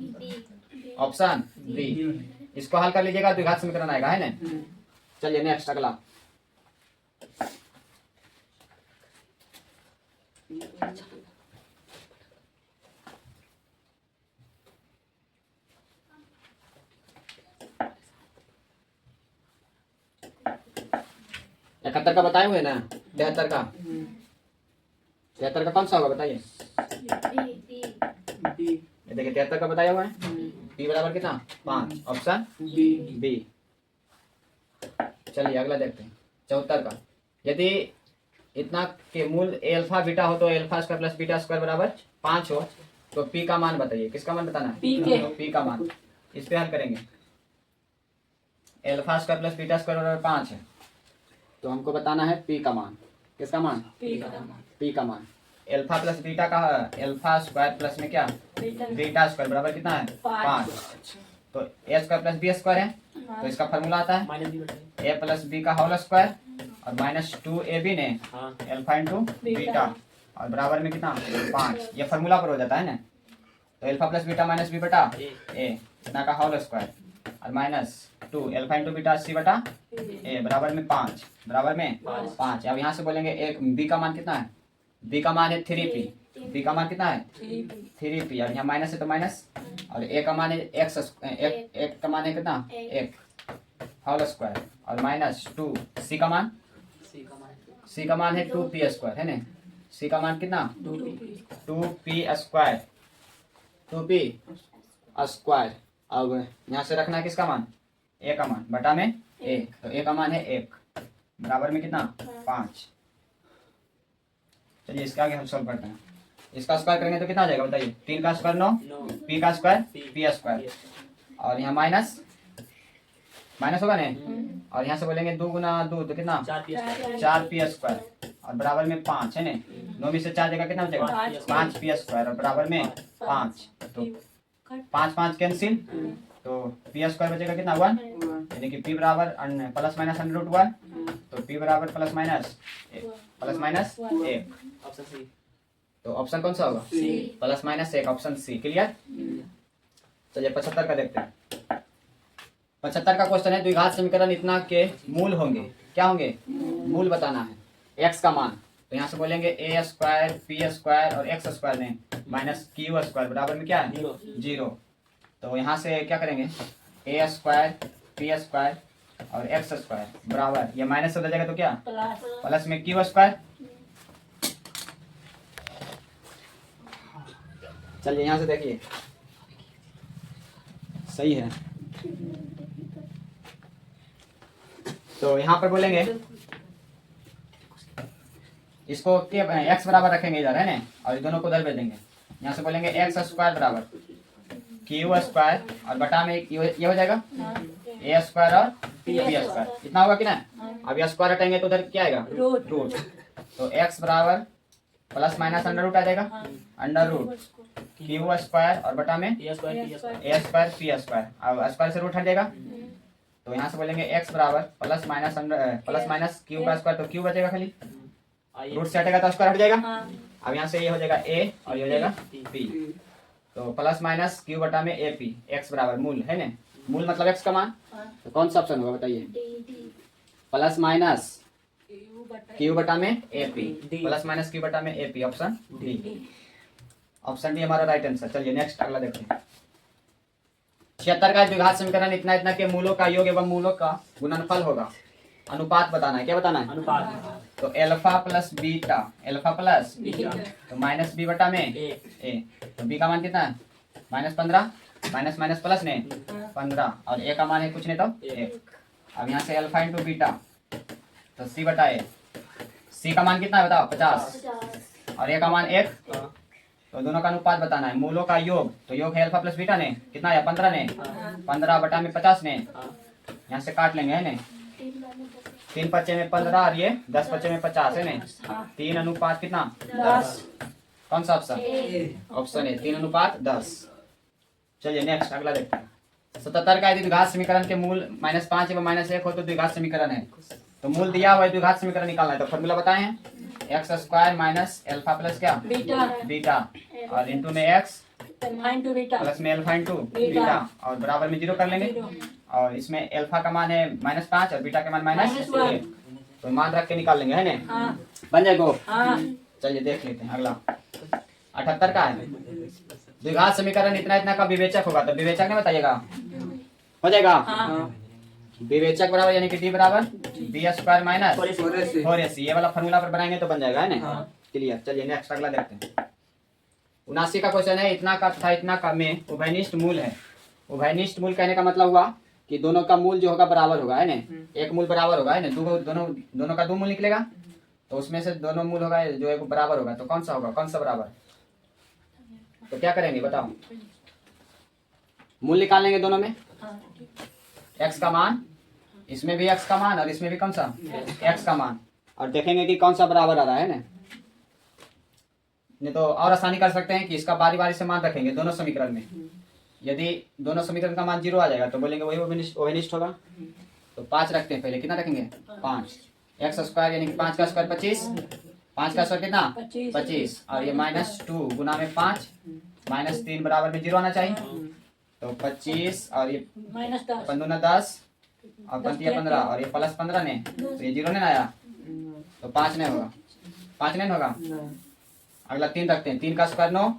[SPEAKER 1] ऑप्शन बी, इसको हल कर लीजिएगा द्विघात समीकरण आएगा, है ना। चलिए नेक्स्ट अगला। इकहत्तर का बताए हुए ना, 73 का, 73 का कौन सा होगा बताइए। ये देखिए 73 का बताया हुआ है, p बराबर कितना 5, ऑप्शन बी। चलिए अगला देखते हैं 74 का। यदि इतना के मूल ए अल्फा बीटा हो तो alpha square plus beta square बराबर 5 हो तो p का मान बताइए। किसका मान बताना है? p का मान। इस पे हल करेंगे। Alpha square plus beta square बराबर 5 है तो हमको बताना है p का मान। किसका मान? p का मान। अल्फा प्लस बीटा का अल्फा स्क्वायर प्लस में क्या बीटा स्क्वायर बराबर कितना है 5। तो ए स्क्वायर प्लस बी स्क्वायर है तो इसका फॉर्मूला आता है ए प्लस बी का होल स्क्वायर और माइनस 2ab ने अल्फा इंटू बीटा और बराबर में कितना 5। ये फॉर्मूला पर हो जाता है ना। तो alpha plus beta minus B बटा ए इतना का होल स्क्वायर और minus 2 alpha into beta C बटा ए बराबर में 5 बराबर में 5। अब यहाँ से बोलेंगे एक बी का मान कितना है? बी का मान है 3p। बी का मान कितना है 3p और यहाँ माइनस है तो माइनस और ए का मान है एक्स एक का मान है कितना 1 होल स्क्वायर और माइनस 2 सी का मान है 2p स्क्वायर है ना। सी का मान कितना 2p स्क्वायर 2p स्क्वायर। अब यहाँ से रखना है किसका मान ए का मान बटा में ए। तो ए का मान है 1 बराबर में कितना 5। चलिए इसका आगे हम सॉल्व करते हैं। इसका स्क्वायर करेंगे तो कितना आ जाएगा बताइए। 3 का स्क्वायर 9, p का स्क्वायर p स्क्वायर और यहाँ माइनस होगा नहीं और यहाँ से बोलेंगे 2 गुना 2 तो कितना 4p स्क्वायर और बराबर में 5 है ना। 9 में से 4 जगह कितना बचेगा 5p स्क्वायर और बराबर में 5। तो 5 कैंसिल तो p स्क्वायर बचेगा कितना 1 यानी कि p बराबर प्लस माइनस √1 तो p बराबर प्लस माइनस 1। तो ऑप्शन कौन सा होगा plus minus 1 option C. Clear. चलिए 75 का देखते हैं। 75 का क्वेश्चन है द्विघात समीकरण इतना के मूल होंगे। क्या होंगे? मूल बताना है x का मान। तो यहाँ से बोलेंगे ए स्क्वायर p स्क्वायर और x स्क्वायर में माइनस q स्क्वायर बराबर में क्या है 0। तो यहाँ से क्या करेंगे ए स्क्वायर p स्क्वायर और x स्क्वायर बराबर ये माइनस से हो जाएगा तो क्या प्लस में q स्क्वायर। चलिए यहाँ से देखिए सही है। तो यहाँ पर बोलेंगे इसको x बराबर रखेंगे इधर है ना और दोनों को उधर भेज देंगे। यहाँ से बोलेंगे x स्क्वायर बराबर q स्क्वायर और बटा में ये हो जाएगा a स्क्वायर और b स्क्वायर इतना होगा कि ना। अब ये स्क्वायर हटाएंगे तो उधर क्या आएगा रूट। तो x बराबर प्लस माइनस √ आ जाएगा √q स्क्वायर और बटा में a स्क्वायर p स्क्वायर। अब स्क्वायर से रूट हट जाएगा तो यहाँ से बोलेंगे x बराबर प्लस माइनस q का स्क्वायर तो q बचेगा खाली रूट से हटेगा तो स्क्वायर हट जाएगा। अब यहाँ से ये हो जाएगा a और ये हो जाएगा p तो प्लस माइनस q बटा में ap x बराबर मूल है ना। मूल मतलब x का मान। तो कौन सा ऑप्शन होगा बताइए प्लस माइनस q बटा में ap प्लस माइनस q बटा में ap option D. Option D हमारा राइट आंसर। चलिए नेक्स्ट अगला देखते हैं। 76 का द्विघात समीकरण इतना के मूलों का योग एवं मूलों का गुणनफल होगा। अनुपात बताना है। क्या बताना है अनुपात। तो अल्फा प्लस बीटा तो माइनस बी बटा में ए। तो बी का मान कितना है -15 माइनस प्लस ने 15 और ए का मान है कुछ नहीं तो 1। अब यहाँ से अल्फा इंटू बीटा तो सी बटा ए। सी का मान कितना है बताओ 50 और ए का मान 1। तो दोनों का अनुपात बताना है। मूलों का योग तो योग है अल्फा प्लस बीटा ने कितना है 15 ने 15 बटा में 50 ने यहाँ से काट लेंगे है ने 3 बच्चे में 15 और ये 10 बच्चे में 50 है ने 3 अनुपात कितना 10। कौन सा ऑप्शन ऑप्शन है 3 अनुपात 10। चलिए नेक्स्ट अगला देखते हैं। 77 का यदि द्विघात समीकरण के मूल -5 एवं -1 हो तो द्विघात समीकरण है। तो मूल दिया हुआ है, द्विघात समीकरण निकालना है। तो फॉर्मूला बताए हैं, x square minus alpha plus क्या बीटा और इंटू में एक्स प्लस में एल्फा इंटू बीटा और बराबर में 0 कर लेंगे। और इसमें एल्फा का मान है -5 और बीटा का मान -1, तो मान रख के निकाल लेंगे, है ना। बन जाएगा। चलिए देख लेते हैं अगला 78 का है। द्विघात समीकरण इतना इतना का विवेचक होगा, तो विवेचक नहीं बताइएगा, हो जाएगा। विवेचक बराबर यानी कि डी बराबर बी स्क्वायर माइनस 4ac, ये वाला फॉर्मूला पर बनाएंगे तो बन जाएगा, है ना। क्लियर। चलिए नेक्स्ट अगला देखते हैं। 79 का क्वेश्चन है, इतना का तथा इतना का में उभयनिष्ठ मूल है। उभयनिष्ठ मूल कहने का मतलब हुआ कि दोनों का मूल जो होगा बराबर होगा, है ना। एक मूल बराबर होगा, है ना। दोनों का 2 मूल निकलेगा, तो उसमें से दोनों मूल होगा जो एक बराबर होगा, तो कौन सा होगा, कौन सा बराबर। तो क्या करेंगे बताओ, मूल निकाल लेंगे दोनों में, एक्स का मान, इसमें भी एक्स का मान और इसमें भी कौन सा एक्स का मान, और देखेंगे कि कौन सा बराबर आ रहा है ना। नहीं तो और आसानी कर सकते हैं कि इसका बारी बारी से मान रखेंगे दोनों समीकरण में। यदि दोनों समीकरण का मान 0 आ जाएगा तो बोलेंगे वही उभयनिष्ठ होगा। तो 5 रखते हैं पहले, कितना रखेंगे 5, एक्स स्क्वायर यानी कि 5 का स्क्वायर 25, 5 का स्क्वायर कितना 25 और ये -2 गुना में 5 -3 बराबर में 0 आना चाहिए। तो 25 और ये -10 10 और 15 और ये +15 ने, तो ये 0 नहीं आया, तो 5 नहीं होगा, 5 नहीं होगा। अगला 3 रखते हैं, 3 का स्क्वायर 9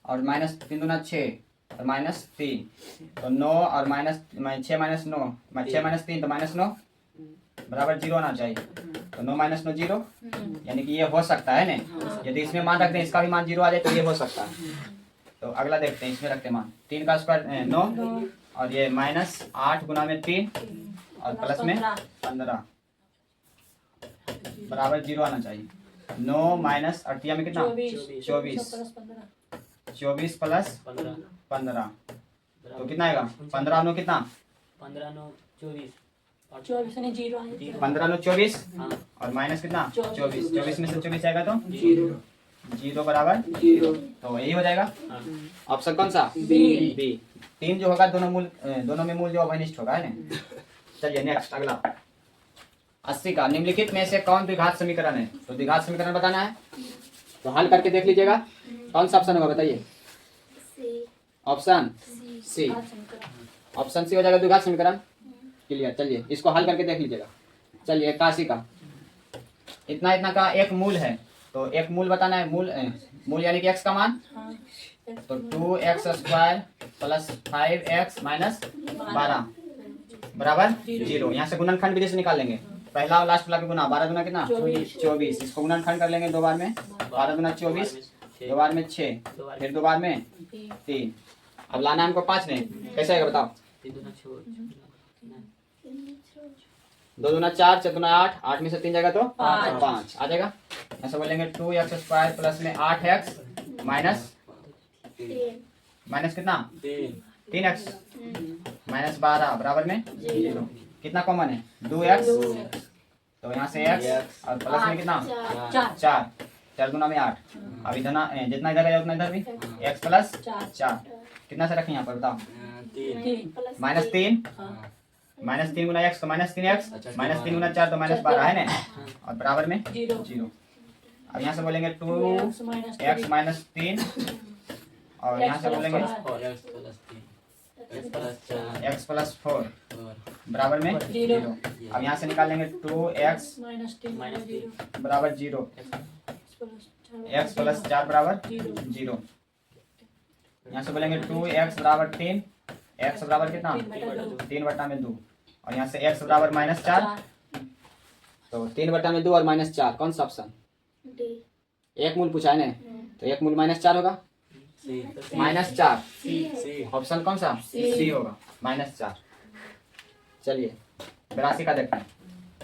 [SPEAKER 1] और -3 दूना 6 और -3, तो 9 और -6 -9 6 -3 तो -9 बराबर 0 आना चाहिए। तो 9 -9 0, यानी कि ये हो सकता है ना। यदि इसमें मान रख दें, इसका भी मान 0 आ जाए तो ये हो सकता है। तो अगला देखते हैं, इसमें रखते हैं मान 3 का स्क्वायर 9 और ये -8 गुना में 3 और प्लस में 15 बराबर 0 आना चाहिए। 9 माइनस 8 में कितना 24 प्लस 15, तो कितना आएगा 15 9 कितना
[SPEAKER 2] 15 9 24
[SPEAKER 1] 15 9 24
[SPEAKER 2] हाँ।
[SPEAKER 1] और माइनस कितना 24 में से 24 आएगा तो 0 बराबर 0, तो यही हो जाएगा ऑप्शन कौन सा बी। 3 जो होगा दोनों में मूल जो अवनिष्ठ होगा, है ना। चलिए नेक्स्ट अगला 80 का, निम्नलिखित में से कौन द्विघात समीकरण है। तो द्विघात समीकरण बताना है, तो हल करके देख लीजिएगा कौन सा ऑप्शन होगा बताइए। ऑप्शन सी, ऑप्शन सी हो जाएगा द्विघात समीकरण। क्लियर। चलिए इसको हल करके देख लीजिएगा। चलिए 81 का, इतना इतना का एक मूल है, तो एक मूल बताना है। मूल यानी कि x का मान, तो 2x square plus 5x minus 12 बराबर 0। यहाँ से गुणनखंड विधि से निकाल लेंगे, पहला और लास्ट वाला के गुना, 12 गुना कितना 24, इसको गुणनखंड कर लेंगे 2 बार में, 12 गुना 24, 2 बार में 6, फिर 2 बार में 3। अब लाना हमको 5 ने, कैसे आएगा बताओ। 2 दूना 4, 4 दूना 8, 8 में से 3 जाएगा तो 5 आ जाएगा। ऐसा बोलेंगे 2x स्क्वायर प्लस में 8x माइनस कितना 3x माइनस 12 बराबर में 0। कितना कॉमन है 2x, तो यहाँ से x और प्लस में कितना 4, 4 दूना में 8। अब इधर जितना इधर है उतना इधर भी x प्लस 4, कितना से रखें यहाँ पर बताओ -3 गुना x तो -3x, -3 गुना 4 तो -12 है ना, और बराबर में 0। अब यहाँ से बोलेंगे 2x माइनस 3 और यहाँ से बोलेंगे x प्लस 4 बराबर में 0। अब यहाँ से निकाल लेंगे 2x बराबर 0, x प्लस 4 बराबर 0। यहाँ से बोलेंगे 2x बराबर 3, x बराबर कितना 3/2 और यहाँ से x बराबर -4, तो 3/2 और -4 कौन सा ऑप्शन। एक मूल पूछा है ना, तो एक मूल -4 होगा, -4 ऑप्शन कौन सा सी होगा, -4। चलिए 82 का देखते हैं।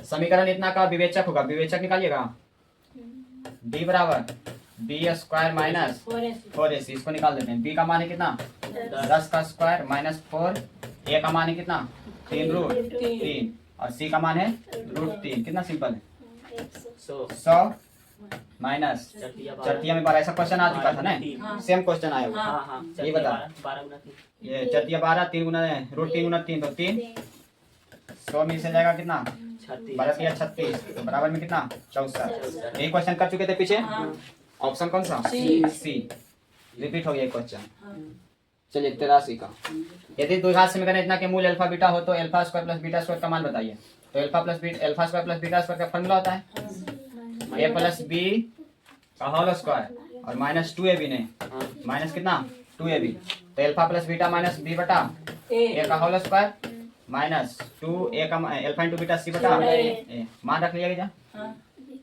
[SPEAKER 1] समीकरण इतना का विवेचक होगा, विवेचक निकालिएगा। d बराबर बी स्क्वायर माइनस 4ac, इसको निकाल देते हैं। b का मान है कितना 10 का स्क्वायर -4, a का मान है कितना 3√3 और c का मान है √3। कितना सिंपल है 100 माइनस चरतिया में 12। ऐसा क्वेश्चन आ चुका था ना, सेम क्वेश्चन आया हुआ। ये बता ये चरतिया 12, 3 गुना √3 गुना 3 तो 3, 100 में से जाएगा कितना 12 या 36 तो बराबर में कितना 64। यही क्वेश्चन कर चुके थे पीछे। ऑप्शन कौन सा सी रिपीट हो गया क्वेश्चन। चलिए 83 का, यदि द्विघात समीकरण इतना के मूल अल्फा बीटा हो तो alpha square plus beta square का मान बताइए। तो alpha square plus beta square का फॉर्मूला होता है ए प्लस बी का होल स्क्वायर और माइनस 2ab नहीं माइनस कितना 2ab। तो alpha plus beta minus B बटा ए का होल स्क्वायर माइनस 2a का अल्फा इंटू बीटा सी बटा ए। मान रख लिया क्या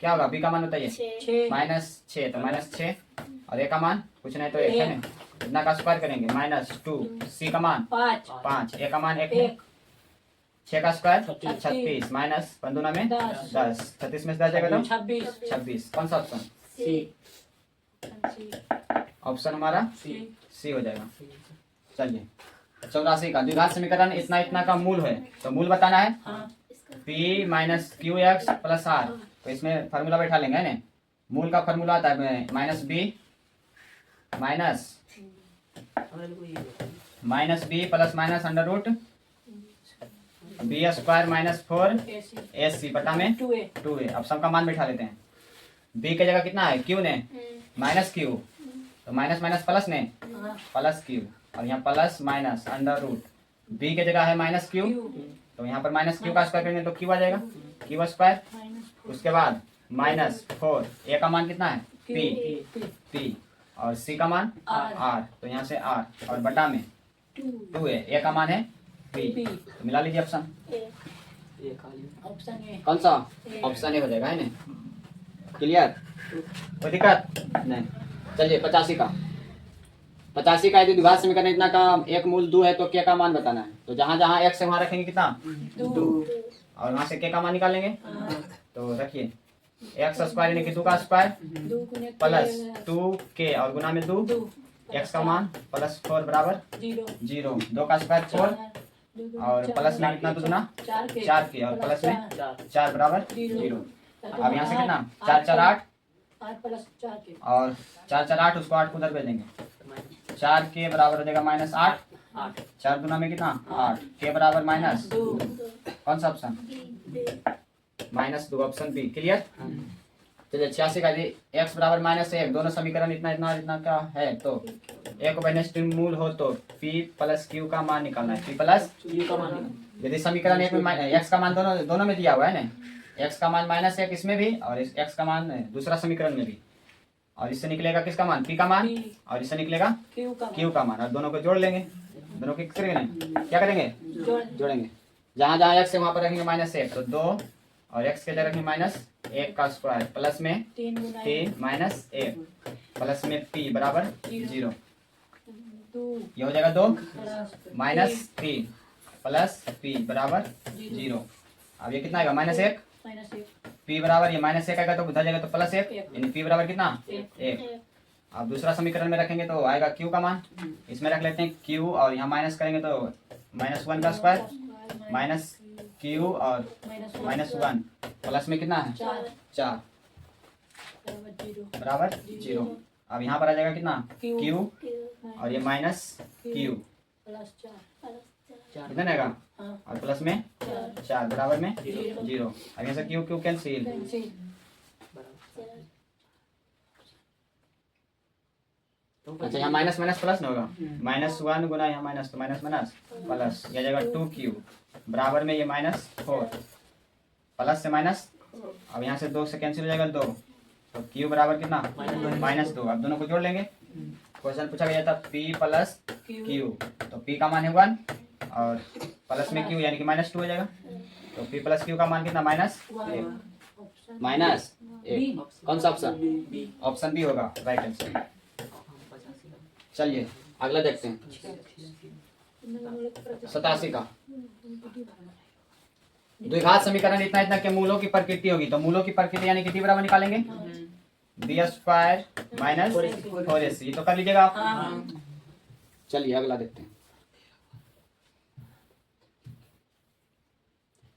[SPEAKER 1] क्या होगा बी का मान बताइए -6 तो -6 और ए का मान कुछ नहीं तो 1 है ना, इतना का स्क्वायर करेंगे -2 सी का मान 5 ए का मान 1 6 का स्क्वायर 36 माइनस 15 में 10 36 में 10 जाएगा तो 26। कौन सा ऑप्शन ऑप्शन हमारा सी हो जाएगा। चलिए 84 का द्विघात समीकरण इतना इतना का मूल है तो मूल बताना है p minus Q X plus R. तो इसमें फार्मूला बैठा लेंगे ना, मूल का फार्मूला आता है minus B plus minus under root B square minus 4ac बटा में 2a। अब सबका मान बैठा लेते हैं। b की जगह कितना है q ने माइनस क्यू तो माइनस माइनस प्लस ने प्लस क्यू और यहाँ plus minus under root b की जगह है माइनस क्यू तो यहाँ पर माइनस क्यू का स्क्वायर करेंगे तो क्यू आ जाएगा क्यू स्क्वायर। उसके बाद -4 a का मान कितना है p और c का मान r तो यहाँ से r और बटा में 2a a का मान है p तो मिला लीजिए ऑप्शन कौन सा ऑप्शन ए हो जाएगा है ना। क्लियर कोई दिक्कत नहीं। चलिए 85 का यदि द्विघात समीकरण इतना का एक मूल 2 है तो k का मान बताना है। तो जहाँ जहाँ x है वहाँ रखेंगे कितना 2 और वहाँ से k का मान निकालेंगे। तो रखिए एक्स स्क्वायर यानी कि 2 का स्क्वायर प्लस 2k और गुना में 2 x का मान +4 बराबर 0 2 का स्क्वायर 4 और प्लस में कितना 2 गुना 4k और प्लस में 4 बराबर 0। अब यहाँ से कितना 4 4 8 और 4 4 8 उसको 8 को उधर भेजेंगे 4k बराबर हो जाएगा -8 4 गुना में कितना 8 k बराबर -2 कौन सा ऑप्शन -2 ऑप्शन बी। क्लियर। चलिए 86 का यदि x बराबर -1 दोनों समीकरण इतना इतना इतना का है तो एक वेनेस्टी मूल हो तो p प्लस q का मान निकालना है p प्लस q का मान। यदि समीकरण एक में x का मान दोनों में दिया हुआ है ना x का मान -1 इसमें भी और इस x का मान दूसरा समीकरण में भी और इससे निकलेगा किसका मान p का मान और इससे निकलेगा q का मान और दोनों को जोड़ लेंगे। दोनों को क्या करेंगे जोड़ेंगे। जहाँ जहाँ x है वहाँ पर रखेंगे -1 तो 2 और x के जगह रखेंगे -1 का स्क्वायर प्लस में 3 -1 प्लस में p बराबर 0 ये हो जाएगा 2 -3 प्लस p बराबर 0। अब ये कितना आएगा -1 p बराबर ये -1 आएगा तो उधर जाएगा तो +1 यानी p बराबर कितना 1। अब दूसरा समीकरण में रखेंगे तो आएगा q का मान इसमें रख लेते हैं q और यहाँ माइनस करेंगे तो -1 का स्क्वायर माइनस q और -1 प्लस में कितना है 4 बराबर 0। अब यहाँ पर आ जाएगा कितना q और ये -q कितना आएगा और प्लस में 4 बराबर में 0। अब यहाँ से q कैंसिल अच्छा यहाँ माइनस माइनस प्लस नहीं होगा -1 गुना यहाँ माइनस तो माइनस माइनस प्लस यह जाएगा 2q बराबर में ये -4 प्लस से माइनस अब यहाँ से 2 से कैंसिल हो जाएगा 2 तो q बराबर कितना -2। अब दोनों को जोड़ लेंगे। क्वेश्चन पूछा गया था p प्लस q तो p का मान है 1 और प्लस में q यानी कि -2 हो जाएगा तो p प्लस q का मान कितना -1 कौन सा ऑप्शन बी होगा राइट आंसर। चलिए अगला देखते हैं 87 का द्विघात समीकरण इतना इतना के मूलों की प्रकृति होगी तो मूलों की प्रकृति यानी कितनी बराबर निकालेंगे b स्क्वायर -4ac तो कर लीजिएगा आप। चलिए अगला देखते हैं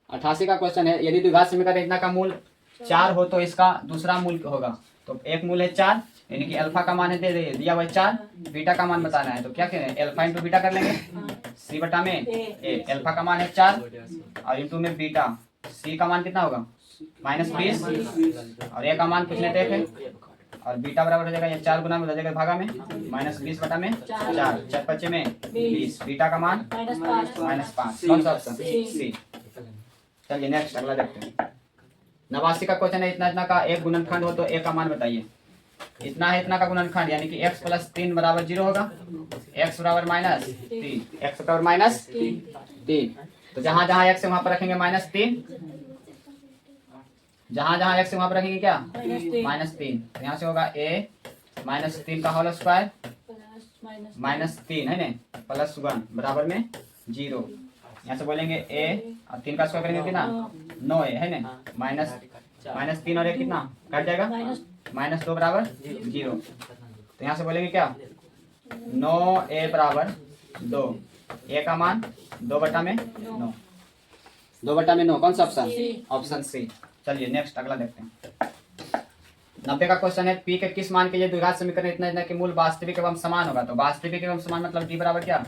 [SPEAKER 1] 88 का क्वेश्चन है यदि द्विघात समीकरण इतना का मूल 4 हो तो इसका दूसरा मूल होगा। तो एक मूल है 4 यानी कि अल्फा का मान है दिया हुआ है 4 बीटा का मान बताना है तो क्या करें अल्फा इंटू बीटा कर लेंगे c बटा में a अल्फा का मान है 4 और इंटू में बीटा सी का मान कितना होगा -20 और ए का मान कुछ नहीं तो 1 है और बीटा बराबर हो जाएगा ये 4 गुना में हो जाएगा भागा में -20 बटा में 4 4 5 में 20 बीटा का मान -5 कौन सा ऑप्शन सी। चलिए नेक्स्ट अगला देखते हैं। 89 का क्वेश्चन है इतना इतना का एक गुणनखंड हो तो ए का मान बताइए। इतना है इतना का गुणनखंड यानी कि x + 3 बराबर 0 होगा x बराबर -3 x बराबर -3 तो जहां जहां x है वहां पर रखेंगे -3 जहां जहां x है वहां पर रखेंगे क्या -3 तो यहाँ से होगा a -3 का होल स्क्वायर -3 है ना +1 बराबर में 0 यहाँ से बोलेंगे a और 3 का स्क्वायर करेंगे कितना 9 है ना -3 और 1 कितना कट जाएगा -2 बराबर 0 तो यहाँ से बोलेंगे क्या 9a बराबर 2 a का मान 2 बटा में 9 2 बटा में 9 कौन सा ऑप्शन सी। चलिए नेक्स्ट अगला देखते हैं। 90 का क्वेश्चन है पी के किस मान के लिए द्विघात समीकरण इतना इतना कि मूल वास्तविक एवं समान होगा। तो वास्तविक एवं समान मतलब डी बराबर क्या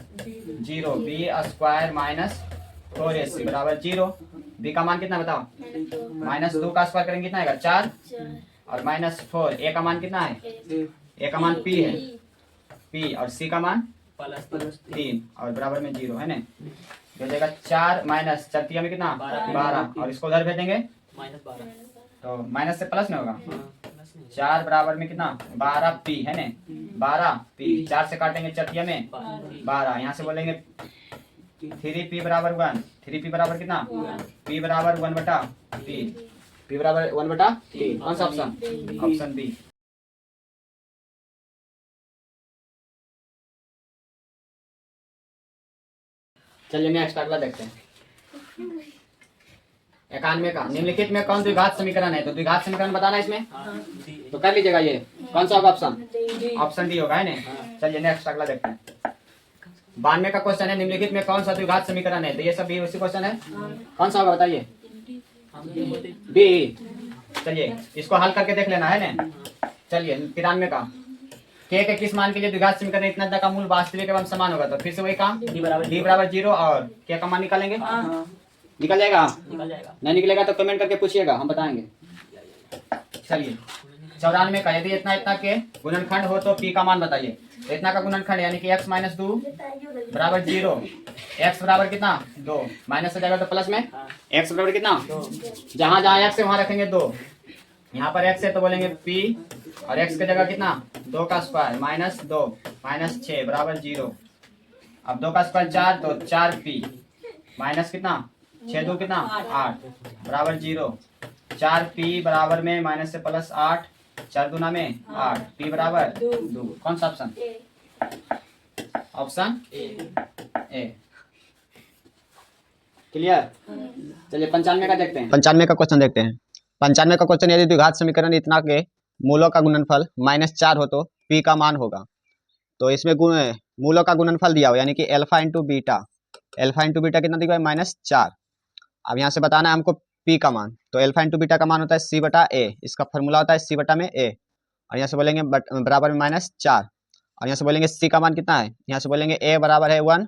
[SPEAKER 1] 0 बी स्क्वायर -4ac बराबर 0 बी का मान कितना बताओ -2 का स्क्वायर करेंगे कितना आएगा 4 और -4 ए का मान कितना है ए का मान पी है पी और सी का मान +3 और बराबर में 0 है ना हो जाएगा 4 माइनस 4 में कितना 12 और इसको उधर भेजेंगे तो माइनस से प्लस में होगा 4 बराबर में कितना 12 पी है ना 12 पी 4 से काटेंगे 4 में 12 यहाँ से बोलेंगे 3p बराबर 1 3p बराबर कितना p बराबर 1 बटा p बराबर 1 बटा कौन सा ऑप्शन बी। चलिए नेक्स्ट अगला देखते हैं। 91 का निम्नलिखित में कौन द्विघात समीकरण है। तो द्विघात समीकरण बताना है इसमें तो कर लीजिएगा ये कौन सा होगा ऑप्शन डी होगा है ना। चलिए नेक्स्ट अगला देखते हैं। 92 का क्वेश्चन है निम्नलिखित में कौन सा द्विघात समीकरण है। तो ये सब भी उसी क्वेश्चन है कौन सा होगा बताइए बी। चलिए इसको हल करके देख लेना है ना। चलिए 93 का के किस मान के लिए द्विघात समीकरण इतना इतना का मूल वास्तविक एवं समान होगा। तो फिर से वही काम डी बराबर 0 और के का मान निकालेंगे निकल जाएगा नहीं निकलेगा तो कमेंट करके पूछिएगा हम बताएंगे। चलिए 94 का यदि इतना इतना के गुणनखंड हो तो पी का मान बताइए। तो इतना का गुणनखंड यानी कि x - 2 बराबर 0 x बराबर कितना 2 माइनस हो जाएगा तो प्लस में x बराबर कितना जहां जहां x है वहां रखेंगे 2 यहाँ पर x है तो बोलेंगे p और x की जगह कितना 2 का स्क्वायर -2 -6 बराबर 0 अब 2 का स्क्वायर 4 तो 4p माइनस कितना 6 2 कितना 8 बराबर 0 4p बराबर में माइनस से प्लस 8 4 दूना में 8 p बराबर 2 कौन सा ऑप्शन ए क्लियर। चलिए 95 का देखते हैं। 95 का क्वेश्चन देखते हैं। 95 का क्वेश्चन यदि द्विघात समीकरण इतना के मूलों का गुणनफल -4 हो तो p का मान होगा। तो इसमें मूलों का गुणनफल दिया हो यानी कि अल्फा इंटू बीटा कितना दिया है -4। अब यहाँ से बताना है हमको p का मान। तो अल्फा इंटू बीटा का मान होता है c बटा a इसका फॉर्मूला होता है c बटा में a और यहाँ से बोलेंगे बराबर में -4 और यहाँ से बोलेंगे c का मान कितना है यहाँ से बोलेंगे a बराबर है 1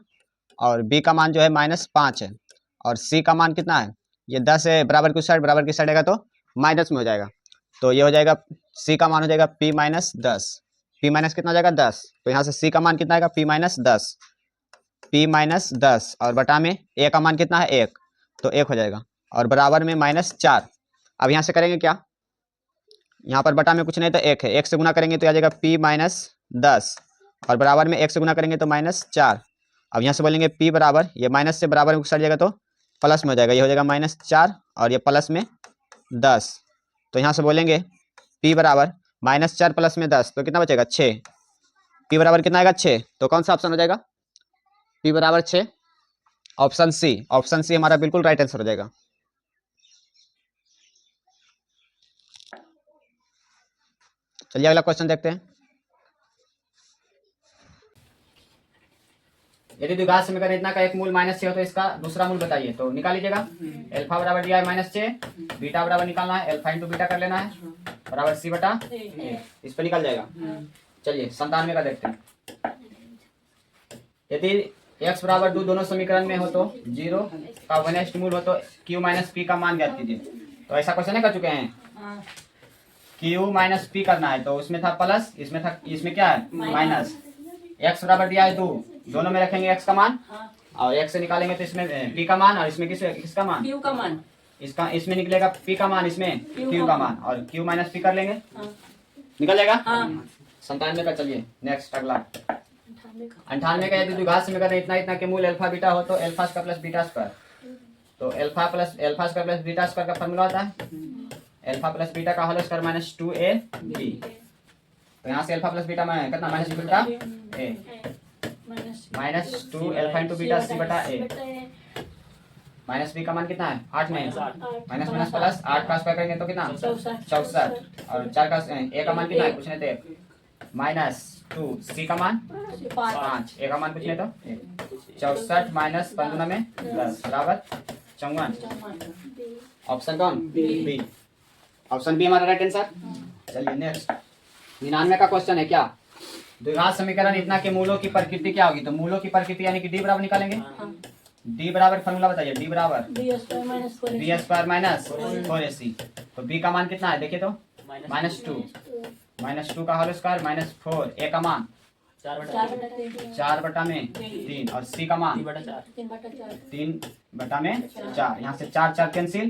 [SPEAKER 1] और b का मान जो है -5 है और c का मान कितना है ये 10 है बराबर की साइड आएगा तो माइनस में हो जाएगा। तो ये हो जाएगा c का मान हो जाएगा p - 10 p माइनस कितना हो जाएगा 10 तो यहाँ से c का मान कितना आएगा p - 10 और बटा में a का मान कितना है 1 तो 1 हो जाएगा और बराबर में -4। अब यहाँ से करेंगे क्या यहाँ पर बटा में कुछ नहीं तो 1 है 1 से गुना करेंगे तो आ जाएगा p - 10 और बराबर में 1 से गुना करेंगे तो -4। अब यहाँ से बोलेंगे p बराबर ये माइनस से बराबर में सट जाएगा तो प्लस में हो जाएगा ये हो जाएगा -4 और ये प्लस में 10 तो यहाँ से बोलेंगे p बराबर -4 प्लस में 10 तो कितना बचेगा 6 p बराबर कितना आएगा 6 तो कौन सा ऑप्शन हो जाएगा p बराबर 6 ऑप्शन सी हमारा बिल्कुल राइट आंसर हो जाएगा। चलिए अगला क्वेश्चन देखते हैं। यदि द्विघात समीकरण इतना का एक मूल -6 हो तो इसका दूसरा मूल बताइए। तो निकाल लीजिएगा अल्फा बराबर दिया है -6 बीटा बराबर निकालना है अल्फा इंटू बीटा कर लेना है बराबर c बटा इस पर निकल जाएगा। चलिए 97 का देखते हैं। यदि x बराबर 2 दोनों समीकरण में हो तो 0 का 1 मूल हो तो q माइनस p का मान ज्ञात कीजिए। तो ऐसा क्वेश्चन है कर चुके हैं। q माइनस p करना है तो उसमें था प्लस, इसमें क्या है माइनस। x बराबर दिया है 2, दोनों में रखेंगे x का मान और x से निकालेंगे तो इसमें p का मान और इसमें किसका मान
[SPEAKER 2] q का मान।
[SPEAKER 1] इसमें निकलेगा p का मान, इसमें q का मान और q माइनस p कर लेंगे, निकल जाएगा। 97 का। चलिए नेक्स्ट अगला 98 का। यदि द्विघात समीकरण इतना इतना के मूल अल्फा बीटा हो तो alpha square plus beta square. तो alpha square plus beta square का फॉर्मूला होता है अल्फा प्लस बीटा का होल स्क्वायर माइनस 2ab। तो यहाँ से अल्फा प्लस बीटा में कितना minus beta a minus 2 alpha into beta c बटा a। माइनस b का मान कितना है 8 में माइनस माइनस प्लस 8 का स्क्वायर करेंगे तो कितना 64 और 4 का a का मान कितना है पूछने थे माइनस 2 c का मान 5 a का मान पूछने तो 64 माइनस 15 में 10 बराबर 54। ऑप्शन कौन बी। ऑप्शन बी हमारा राइट आंसर। चलिए नेक्स्ट 99 का क्वेश्चन है क्या द्विघात समीकरण इतना के मूलों की प्रकृति क्या होगी। तो मूलों की प्रकृति यानी कि डी बराबर निकालेंगे। डी बराबर फॉर्मूला बताइए डी बराबर बी स्क्वायर माइनस 4ac। तो बी का मान कितना है देखिए तो -2 का होल स्क्वायर माइनस 4 ए का मान 4 बटा में 3 और सी का मान 3 बटा में 4। यहाँ से 4 4 कैंसिल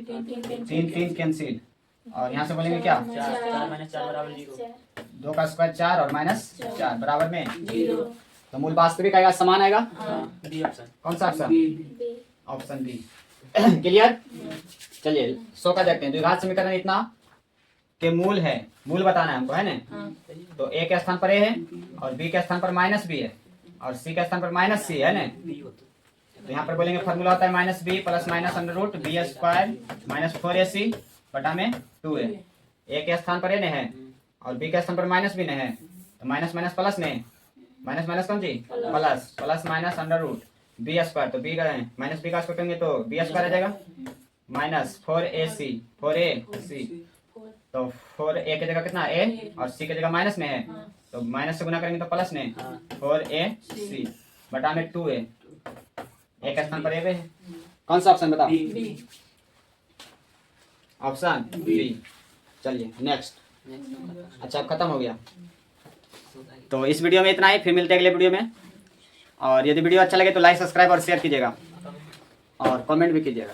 [SPEAKER 1] 3 3 कैंसिल और यहाँ से बोलेंगे क्या 2 का स्क्वायर 4 और माइनस 4 बराबर में 0। तो मूल वास्तविक आएगा समान आएगा बी ऑप्शन। कौन सा ऑप्शन ऑप्शन बी। क्लियर। चलिए 100 का देखते हैं द्विघात समीकरण इतना के मूल है, मूल बताना है हमको है ना। तो ए के स्थान पर ए है और बी के स्थान पर माइनस बी है और सी के स्थान पर माइनस सी है ना। तो यहाँ पर बोलेंगे फॉर्मूला होता है minus B plus minus under root B square minus 4ac बटा में 2a। ए के स्थान पर ए ने है और बी के स्थान पर माइनस बी ने है तो माइनस माइनस प्लस ने माइनस माइनस कौन सी plus plus minus under root B square. तो बी का माइनस बी का स्क्वायर करेंगे तो बी स्क्वायर आ जाएगा माइनस 4ac। तो 4a की जगह कितना a और c की जगह माइनस में है तो माइनस से गुना करेंगे तो प्लस में 4ac बटा में 2a। ए के स्थान पर ए है। कौन सा ऑप्शन बताओ ऑप्शन बी। चलिए नेक्स्ट। अच्छा खत्म हो गया। तो इस वीडियो में इतना ही, फिर मिलते हैं अगले वीडियो में। और यदि वीडियो अच्छा लगे तो लाइक सब्सक्राइब और शेयर कीजिएगा और कमेंट भी कीजिएगा।